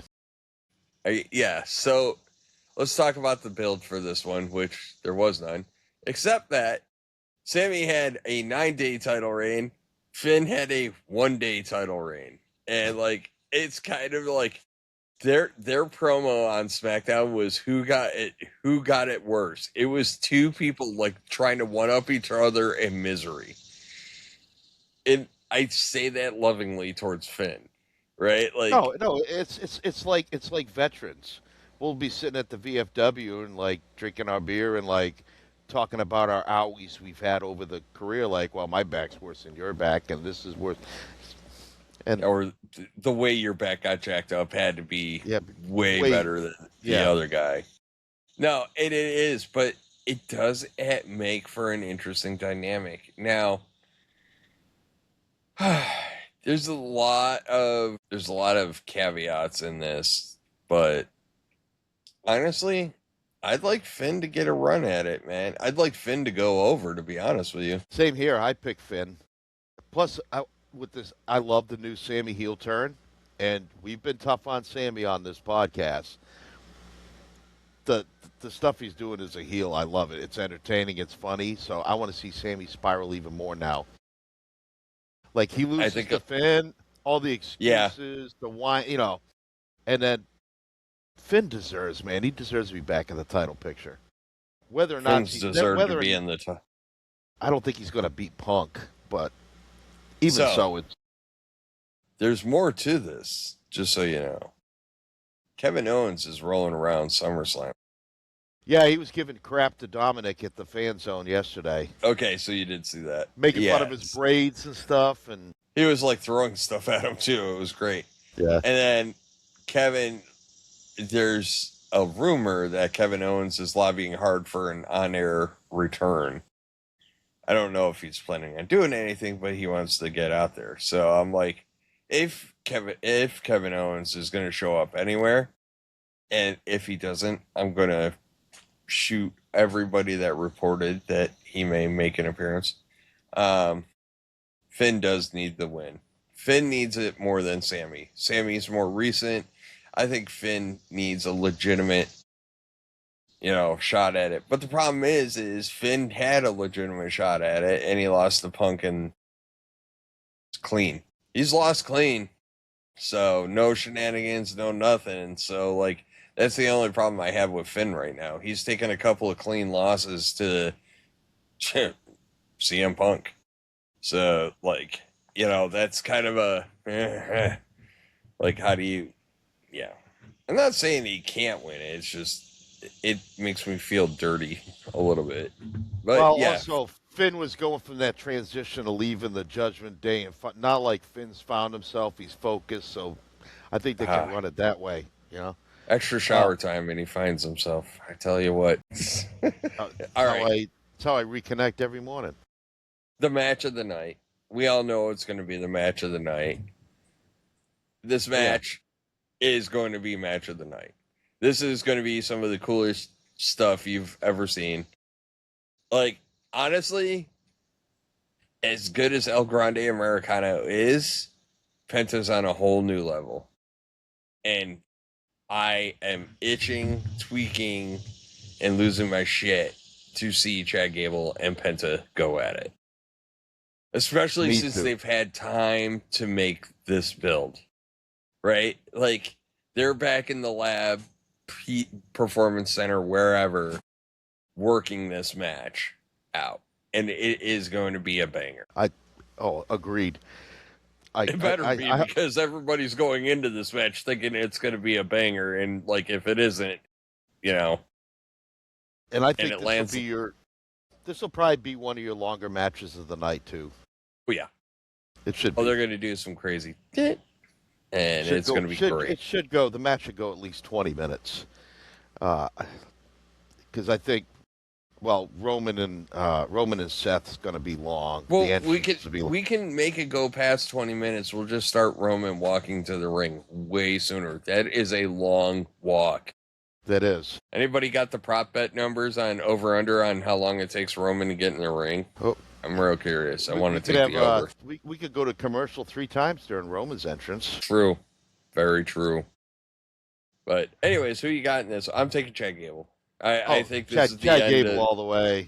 okay. So let's talk about the build for this one, which there was none, except that Sammy had a 9-day title reign, Finn had a 1-day title reign, and like it's kind of like their promo on SmackDown was who got it worse. It was two people like trying to one up each other in misery. And I say that lovingly towards Finn, right? Like No, it's like veterans. We'll be sitting at the VFW and like drinking our beer and like talking about our owies we've had over the career. Like, well, my back's worse than your back, and this is worse. And or the way your back got jacked up had to be way better than the yeah. other guy. No, it is, but it does make for an interesting dynamic. Now, there's a lot of caveats in this, but honestly, I'd like Finn to get a run at it, man. I'd like Finn to go over, to be honest with you. Same here. I pick Finn. Plus, with this, I love the new Sammy heel turn, and we've been tough on Sammy on this podcast. The stuff he's doing as a heel, I love it. It's entertaining. It's funny. So I want to see Sammy spiral even more now. Like he loses to Finn, all the excuses, the whine, and then Finn deserves, man. He deserves to be back in the title picture. Whether or not Finn's deserved to be in the title. I don't think he's going to beat Punk, but even so, there's more to this, just so you know. Kevin Owens is rolling around SummerSlam. Yeah, he was giving crap to Dominic at the fan zone yesterday. Okay, so you did see that. Making fun of his braids and stuff. And he was like throwing stuff at him too. It was great. Yeah. And then Kevin, there's a rumor that Kevin Owens is lobbying hard for an on-air return. I don't know if he's planning on doing anything, but he wants to get out there. So I'm like, if Kevin Owens is going to show up anywhere, and if he doesn't, I'm going to shoot everybody that reported that he may make an appearance. Finn does need the win. Finn needs it more than Sammy. Sammy's more recent. I think Finn needs a legitimate, shot at it. But the problem is Finn had a legitimate shot at it, and he lost to Punk, and it's clean. He's lost clean. So no shenanigans, no nothing. So like that's the only problem I have with Finn right now. He's taken a couple of clean losses to CM Punk. So like, that's kind of a like how do you I'm not saying he can't win it. It's just it makes me feel dirty a little bit. But also Finn was going from that transition to leaving the Judgment Day, and not like Finn's found himself. He's focused, so I think they can run it that way. Extra shower time, and he finds himself. I tell you what. All right, that's how I reconnect every morning. The match of the night. We all know it's going to be the match of the night. This match is going to be match of the night. This is going to be some of the coolest stuff you've ever seen. Like, honestly, as good as El Grande Americano is, Penta's on a whole new level. And I am itching, tweaking, and losing my shit to see Chad Gable and Penta go at it. Especially since they've had time to make this build. Right? Like, they're back in the lab, performance center, wherever, working this match out. And it is going to be a banger. Agreed. It better be, because everybody's going into this match thinking it's going to be a banger, and like if it isn't, and I think this will probably be one of your longer matches of the night too. Oh yeah, it should. They're going to do some crazy, and it's going to be great. It should go. The match should go at least 20 minutes, because I think. Well, Roman and Seth's going to be long. Well, we can make it go past 20 minutes. We'll just start Roman walking to the ring way sooner. That is a long walk. That is. Anybody got the prop bet numbers on over under on how long it takes Roman to get in the ring? Oh, I'm real curious. I want to take the over. We could go to commercial 3 times during Roman's entrance. True, very true. But anyways, who you got in this? I'm taking Chad Gable. I think this is the Chad end Gable all the way.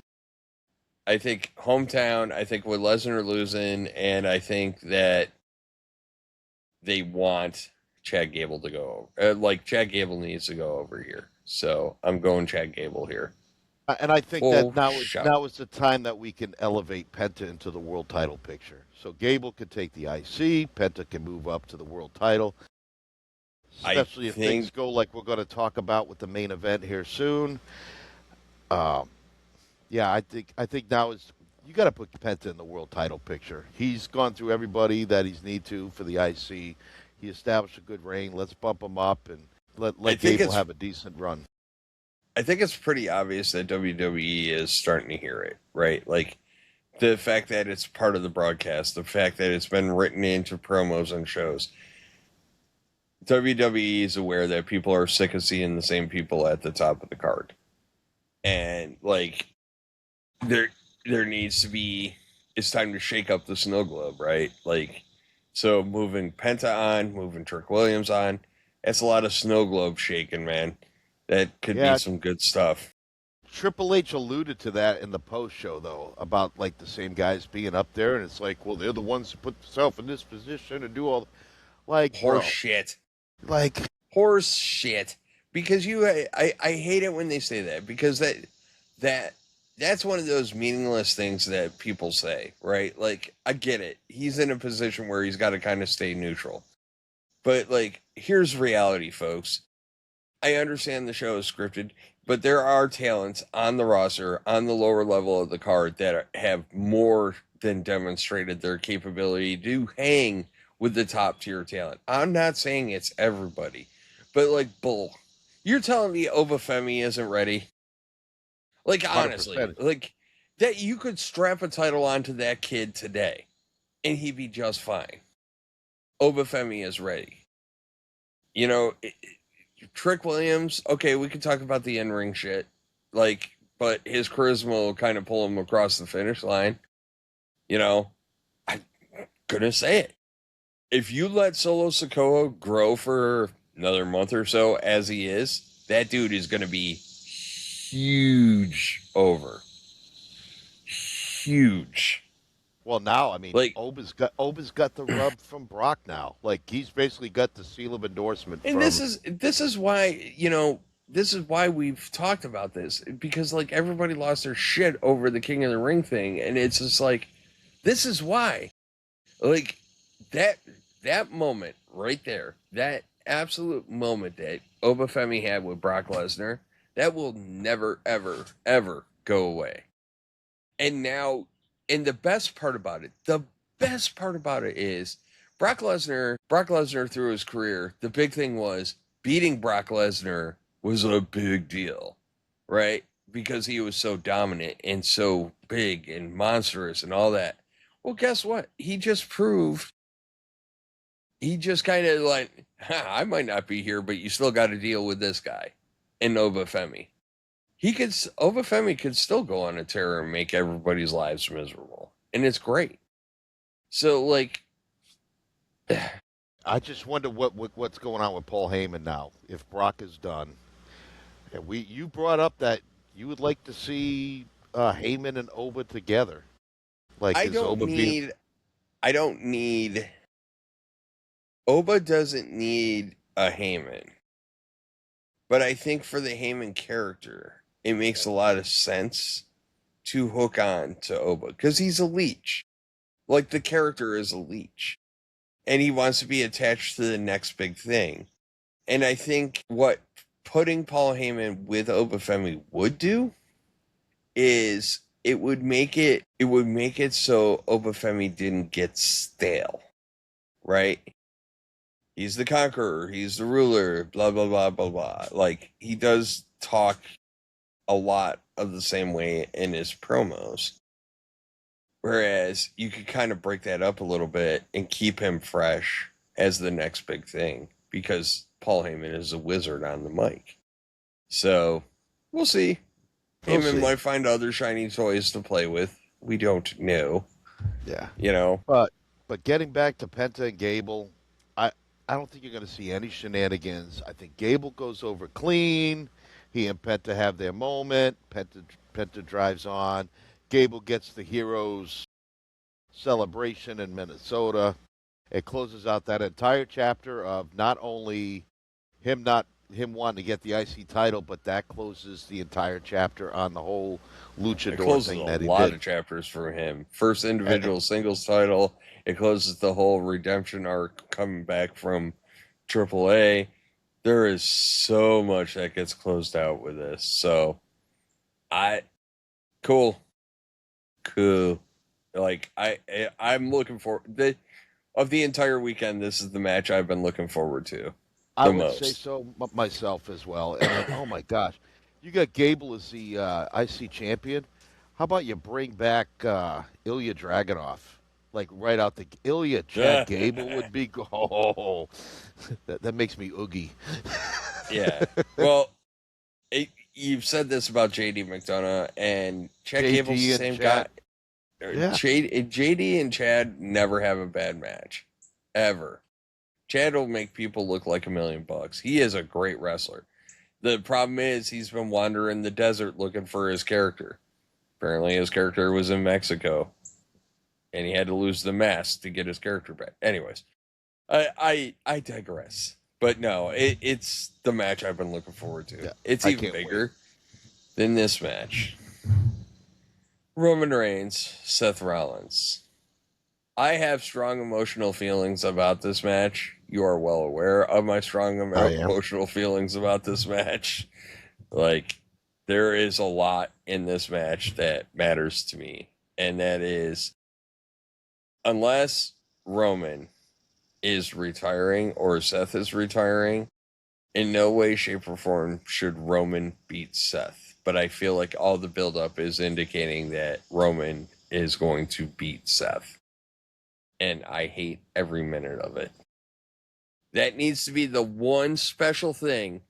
I think hometown. I think with Lesnar losing, and I think that they want Chad Gable to go over. Chad Gable needs to go over here. So I'm going Chad Gable here. And I think that now is the time that we can elevate Penta into the world title picture. So Gable could take the IC. Penta can move up to the world title. Especially if things go like we're going to talk about with the main event here soon. I think now is you got to put Penta in the world title picture. He's gone through everybody that he's need to for the IC. He established a good reign. Let's bump him up and let Gable have a decent run. I think it's pretty obvious that WWE is starting to hear it, right? Like the fact that it's part of the broadcast, the fact that it's been written into promos and shows. WWE is aware that people are sick of seeing the same people at the top of the card. And there needs to be, it's time to shake up the snow globe, right? So moving Penta on, moving Trick Williams on, that's a lot of snow globe shaking, man. That could be some good stuff. Triple H alluded to that in the post show though, about the same guys being up there, and it's they're the ones who put themselves in this position to do all horse shit. Horse shit. Because I hate it when they say that, because that's one of those meaningless things that people say, right? I get it. He's in a position where he's got to kind of stay neutral. But here's reality, folks. I understand the show is scripted, but there are talents on the roster, on the lower level of the card, that have more than demonstrated their capability to hang with the top tier talent. I'm not saying it's everybody, but bull. You're telling me Obafemi isn't ready? Honestly, 100%. That you could strap a title onto that kid today and he'd be just fine. Obafemi is ready. Trick Williams, okay, we can talk about the in-ring shit, but his charisma will kind of pull him across the finish line. I'm gonna say it. If you let Solo Sokoa grow for another month or so as he is, that dude is going to be huge over. Huge. Well, now, I mean, Oba's got the rub from Brock now. He's basically got the seal of endorsement. And this is why, this is why we've talked about this, because everybody lost their shit over the King of the Ring thing, and it's just this is why. That moment right there, that absolute moment that Obafemi had with Brock Lesnar, that will never, ever, ever go away. And now, and the best part about it is Brock Lesnar through his career, the big thing was beating Brock Lesnar was a big deal, right? Because he was so dominant and so big and monstrous and all that. Well, guess what? He just kind of I might not be here, but you still got to deal with this guy in Obafemi. Obafemi could still go on a tear and make everybody's lives miserable. And it's great. So, I just wonder what's going on with Paul Heyman now, if Brock is done. And you brought up that you would like to see Heyman and Oba together. Oba doesn't need a Heyman. But I think for the Heyman character, it makes a lot of sense to hook on to Oba, because he's a leech. The character is a leech. and he wants to be attached to the next big thing. And I think what putting Paul Heyman with Obafemi would do is it would make it so Obafemi didn't get stale, right? He's the conqueror, he's the ruler, blah blah blah blah blah. Like, he does talk a lot of the same way in his promos. Whereas you could kind of break that up a little bit and keep him fresh as the next big thing, because Paul Heyman is a wizard on the mic. So we'll see. Heyman might find other shiny toys to play with. We don't know. Yeah. You know. But getting back to Penta and Gable, I don't think you're going to see any shenanigans. I think Gable goes over clean. He and Penta have their moment. Penta drives on. Gable gets the heroes celebration in Minnesota. It closes out that entire chapter of not only him wanting to get the IC title, but that closes the entire chapter on the whole luchador thing that he did. A lot of chapters for him. First individual singles title. It closes the whole redemption arc coming back from AAA. There is so much that gets closed out with this. So, cool. Like, I'm looking for of the entire weekend. This is the match I've been looking forward to. I would say so myself as well. And oh my gosh, you got Gable as the IC champion. How about you bring back Ilya Dragunov? Like, right out the Ilya Chad Gable would be that makes me oogie. Yeah. Well, you've said this about JD McDonough, and Chad Gable's the same guy. Yeah. JD and Chad never have a bad match, ever. Chad will make people look like $1 million. He is a great wrestler. The problem is he's been wandering the desert looking for his character. Apparently his character was in Mexico, and he had to lose the mask to get his character back. Anyways, I digress. But no, it's the match I've been looking forward to. Yeah, it's even bigger than this match. Roman Reigns, Seth Rollins. I have strong emotional feelings about this match. You are well aware of my strong emotional feelings about this match. Like, there is a lot in this match that matters to me. And that is, unless Roman is retiring or Seth is retiring, in no way, shape, or form should Roman beat Seth. But I feel like all the buildup is indicating that Roman is going to beat Seth. And I hate every minute of it. That needs to be the one special thing.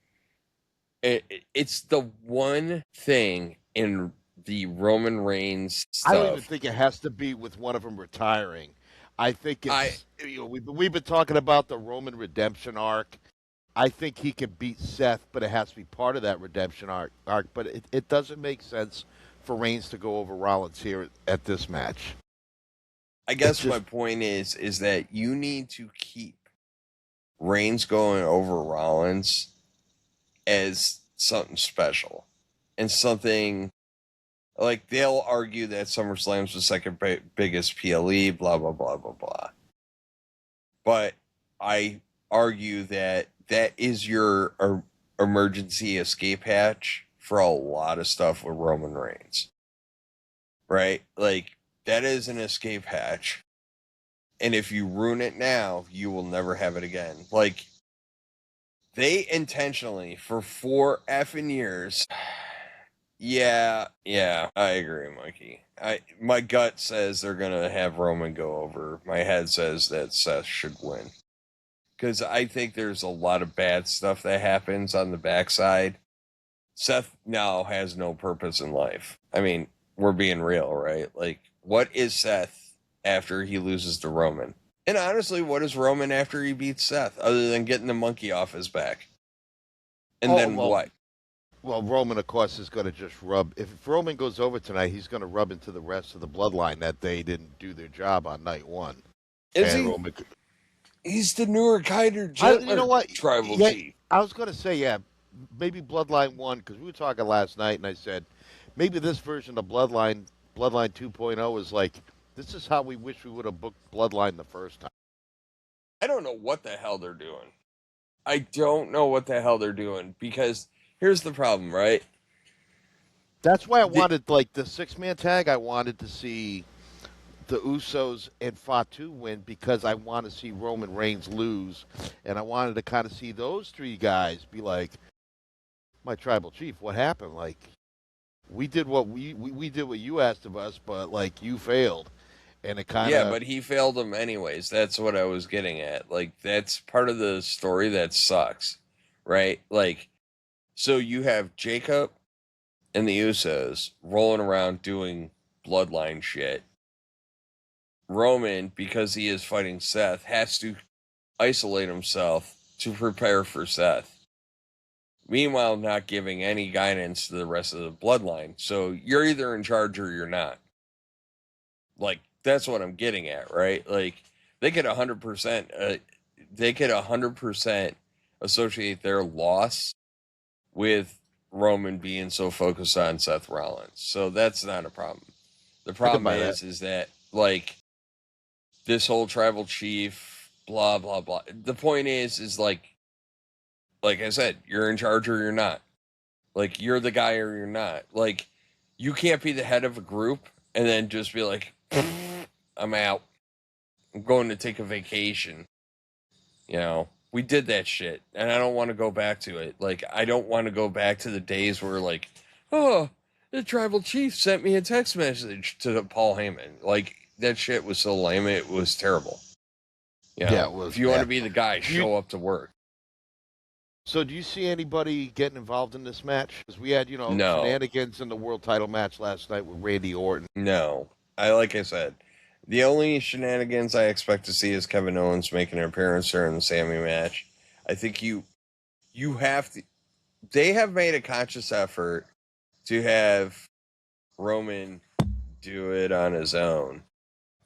It's the one thing in the Roman Reigns stuff. I don't even think it has to be with one of them retiring. I think it's, we've been talking about the Roman redemption arc. I think he can beat Seth, but it has to be part of that redemption arc. But it doesn't make sense for Reigns to go over Rollins here at this match. I guess my point is that you need to keep Reigns going over Rollins as something special and something like, they'll argue that SummerSlam's the second biggest PLE, blah, blah, blah, blah, blah. But I argue that is your emergency escape hatch for a lot of stuff with Roman Reigns. Right? Like, that is an escape hatch. And if you ruin it now, you will never have it again. Like, they intentionally, for 4 effing years... Yeah, I agree, Mikey. My gut says they're going to have Roman go over. My head says that Seth should win. Because I think there's a lot of bad stuff that happens on the backside. Seth now has no purpose in life. I mean, we're being real, right? Like, what is Seth after he loses to Roman? And honestly, what is Roman after he beats Seth, other than getting the monkey off his back? And what? Well, Roman, of course, is going to just rub. If Roman goes over tonight, he's going to rub into the rest of the bloodline that they didn't do their job on night one. Is he? Roman, he's the newer, kinder, gentler, you know what? Tribal Chief. I was going to say, maybe Bloodline 1, because we were talking last night, and I said, maybe this version of Bloodline 2.0 is like, this is how we wish we would have booked Bloodline the first time. I don't know what the hell they're doing. I don't know what the hell they're doing because here's the problem, right? That's why I wanted, like, the six-man tag. I wanted to see the Usos and Fatu win because I want to see Roman Reigns lose, and I wanted to kind of see those three guys be like, my tribal chief, what happened? Like, we did what we did what you asked of us, but like you failed, and it kind of Yeah, but he failed them anyways. That's what I was getting at. Like, that's part of the story that sucks, right? Like, so you have Jacob and the Usos rolling around doing bloodline shit. Roman, because he is fighting Seth, has to isolate himself to prepare for Seth. Meanwhile, not giving any guidance to the rest of the bloodline. So you're either in charge or you're not. Like, that's what I'm getting at, right? Like, they could 100%, they could 100% associate their loss with Roman being so focused on Seth Rollins. So that's not a problem. The problem is that, like, this whole tribal chief, blah, blah, blah. The point is like I said, you're in charge or you're not. Like, you're the guy or you're not. Like, you can't be the head of a group and then just be like, I'm out. I'm going to take a vacation. You know, we did that shit, and I don't want to go back to it. Like, I don't want to go back to the days where, like, oh, the tribal chief sent me a text message to Paul Heyman. Like, that shit was so lame. It was terrible. You know, yeah, it was if you want to bad. be the guy, show up to work. So do you see anybody getting involved in this match? Because we had, No. shenanigans in the world title match last night with Randy Orton. No. Like I said, the only shenanigans I expect to see is Kevin Owens making an appearance during the Sammy match. I think you have to. They have made a conscious effort to have Roman do it on his own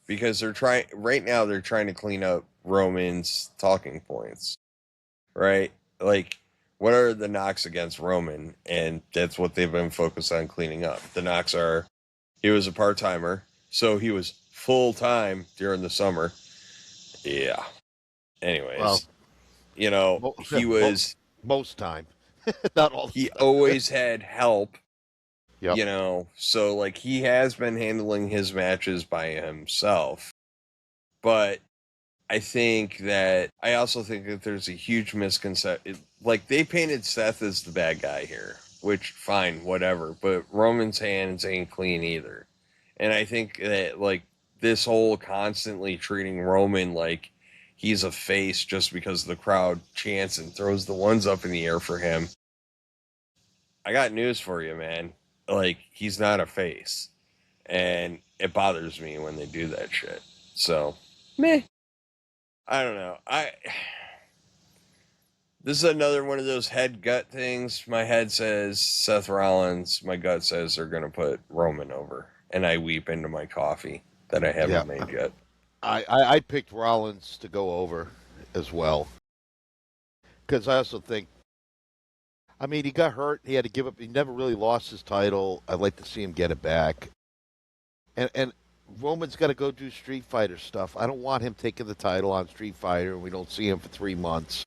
because they're trying to clean up Roman's talking points, right? Like, what are the knocks against Roman? And that's what they've been focused on cleaning up. The knocks are, he was a part-timer, so he was full-time during the summer. Yeah. Anyways, Well, he was... Most time. Not all the He time. always had help, Yep. so, like, he has been handling his matches by himself. But I also think that there's a huge misconception. Like, they painted Seth as the bad guy here, which, fine, whatever. But Roman's hands ain't clean either. And I think that, like, this whole constantly treating Roman like he's a face just because the crowd chants and throws the ones up in the air for him. I got news for you, man. Like, he's not a face. And it bothers me when they do that shit. So, meh. I don't know. This is another one of those head gut things. My head says Seth Rollins. My gut says they're going to put Roman over. And I weep into my coffee that I haven't made yet. I picked Rollins to go over as well. Because I also think, I mean, he got hurt. He had to give up. He never really lost his title. I'd like to see him get it back. And Roman's got to go do Street Fighter stuff. I don't want him taking the title on Street Fighter and we don't see him for 3 months.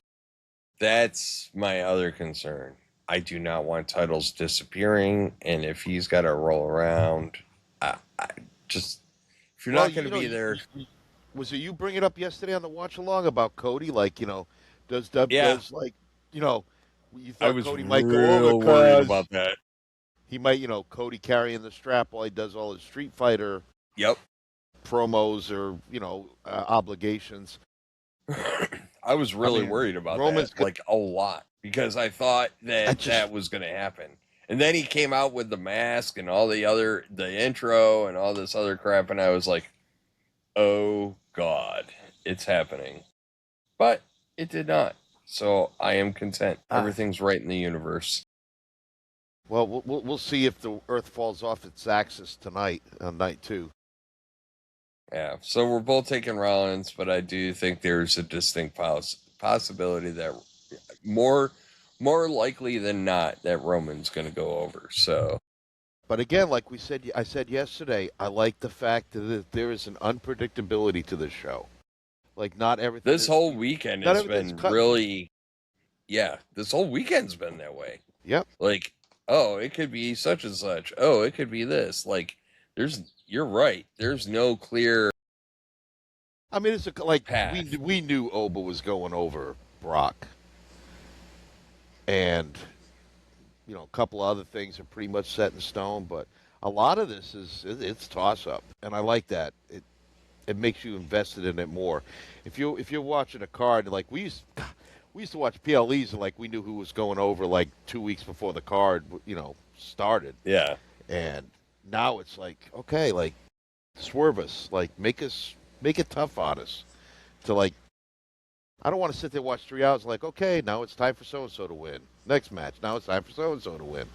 That's my other concern. I do not want titles disappearing. And if he's got to roll around, if you're not going to be there. Was it you bring it up yesterday on the watch along about Cody? Like, does you thought I was Cody real might go over worried about that. He might, Cody carrying the strap while he does all his Street Fighter promos or, obligations. I was really worried about that, like, a lot, because I thought that was going to happen. And then he came out with the mask and all the intro and all this other crap, and I was like, oh, God, it's happening. But it did not. So I am content. Everything's right in the universe. Well, we'll see if the Earth falls off its axis tonight, on night 2. Yeah, so we're both taking Rollins, but I do think there's a distinct possibility that more likely than not that Roman's going to go over. So, but again, like I said yesterday, I like the fact that there is an unpredictability to this show. Like, not everything. This whole weekend not has everything's been cut. really, yeah, this whole weekend's been that way. Yep. Like, oh, it could be such and such. Oh, it could be this. Like, you're right. There's no clear I mean, it's like path. we knew Oba was going over Brock, and a couple of other things are pretty much set in stone. But a lot of this it's toss up, and I like that. It makes you invested in it more. If you're watching a card, like we used to watch PLEs, and like we knew who was going over like 2 weeks before the card started. Yeah. And now it's like, okay, like swerve us, like make it tough on us. To like, I don't want to sit there and watch 3 hours. Like, okay, now it's time for so and so to win. Next match, now it's time for so and so to win.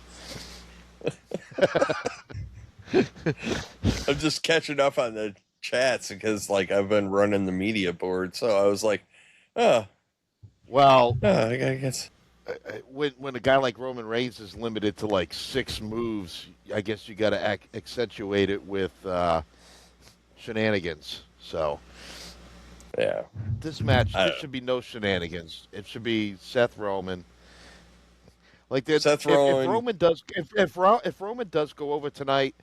I'm just catching up on the chats because like I've been running the media board, so I was like, oh, Well, I guess. when a guy like Roman Reigns is limited to like 6 moves, I guess you got to accentuate it with shenanigans. So Yeah. this match, there should be no shenanigans. It should be Seth Roman. Like Seth if Rollins. Roman does if Roman does go over tonight,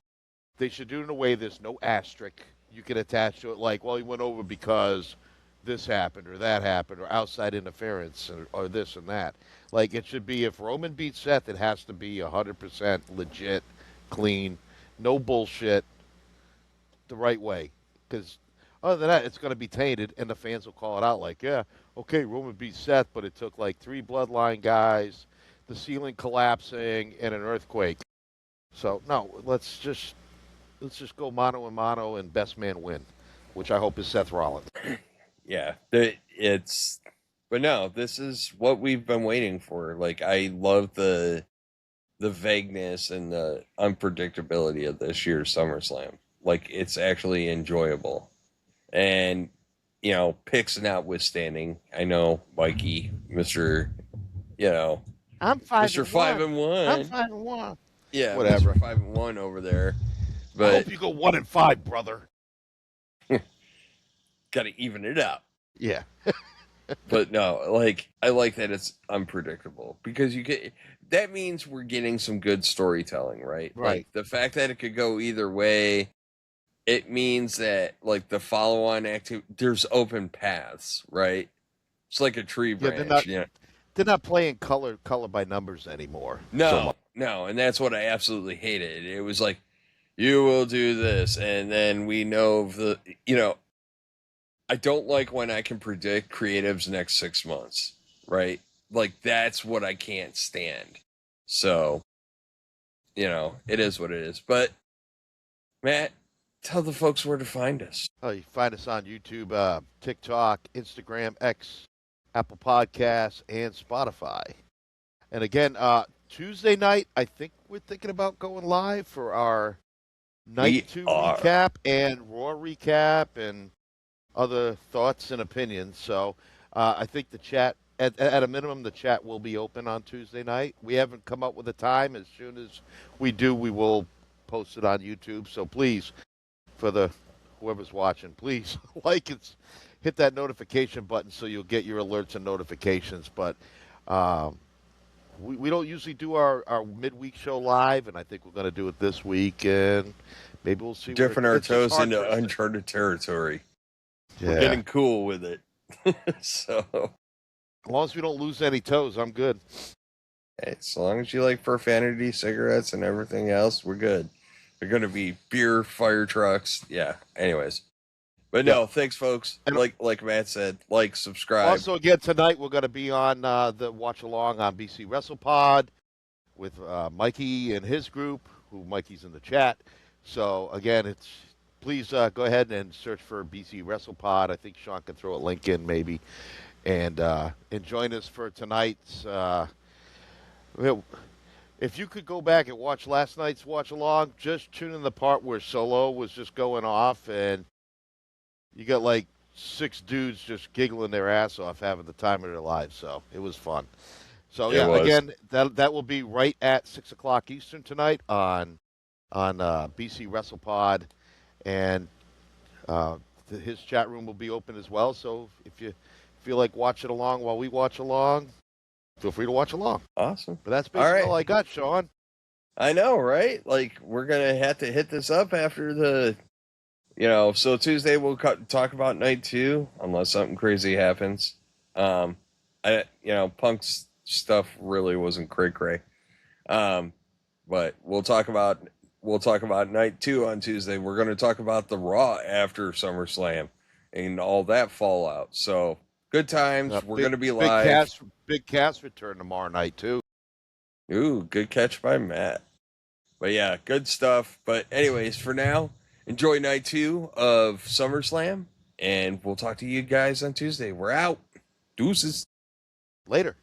they should do it in a way there's no asterisk you can attach to it. Like, well, he went over because this happened or that happened or outside interference or this and that. Like, it should be if Roman beats Seth, it has to be 100% legit, clean, no bullshit, the right way. Because other than that, it's going to be tainted, and the fans will call it out like, yeah, okay, Roman beat Seth, but it took like 3 Bloodline guys, the ceiling collapsing, and an earthquake. So, no, let's just go mano a mano and best man win, which I hope is Seth Rollins. Yeah, but no, this is what we've been waiting for. Like, I love the vagueness and the unpredictability of this year's SummerSlam. Like, it's actually enjoyable, and picks notwithstanding, I know Mikey, Mister, I'm 5 Mr. 5-1. I'm 5-1. Yeah, Whatever. Mr. 5-1 over there. I But hope you go 1-5, brother. got to even it out. Yeah. But no, like, I like that it's unpredictable because that means we're getting some good storytelling, right? Right. Like, the fact that it could go either way, it means that like the follow-on activity, there's open paths, right? It's like a tree branch. They're not playing color by numbers anymore. No, and that's what I absolutely hated. It was like, you will do this, and then we know I don't like when I can predict creatives next 6 months, right? Like, that's what I can't stand. So, it is what it is. But, Matt, tell the folks where to find us. Oh, you can find us on YouTube, TikTok, Instagram, X, Apple Podcasts, and Spotify. And again, Tuesday night, I think we're thinking about going live for our Night 2 recap and Raw recap and other thoughts and opinions. So I think the chat, at a minimum, the chat will be open on Tuesday night. We haven't come up with a time. As soon as we do, we will post it on YouTube. So please, for whoever's watching, please like and hit that notification button so you'll get your alerts and notifications. But we don't usually do our midweek show live, and I think we're going to do it this week, and maybe we'll see. Dipping our toes into uncharted territory. Yeah. We're getting cool with it. So, as long as we don't lose any toes, I'm good. As long as you like profanity, cigarettes, and everything else, we're good. They're going to be beer, fire trucks. Yeah. Anyways. But no, thanks, folks. And like Matt said, subscribe. Also, again, tonight we're going to be on the watch along on BC WrestlePod with Mikey and his group, who Mikey's in the chat. So, again, please go ahead and search for BC WrestlePod. I think Sean can throw a link in maybe. And join us for tonight's. If you could go back and watch last night's watch along, just tune in the part where Solo was just going off, and you got like 6 dudes just giggling their ass off, having the time of their lives. So it was fun. So again, that will be right at 6:00 Eastern tonight on BC WrestlePod. And his chat room will be open as well. So if you feel like watching along while we watch along, feel free to watch along. Awesome. But that's basically right. all I got, Sean. I know, right? Like, we're going to have to hit this up after the, so Tuesday we'll talk about night 2, unless something crazy happens. Punk's stuff really wasn't cray-cray. But we'll talk about night 2 on Tuesday. We're going to talk about the Raw after SummerSlam and all that fallout. So, good times. We're going to be live. Big Cass return tomorrow night, too. Ooh, good catch by Matt. But yeah, good stuff. But anyways, for now, enjoy night 2 of SummerSlam, and we'll talk to you guys on Tuesday. We're out. Deuces. Later.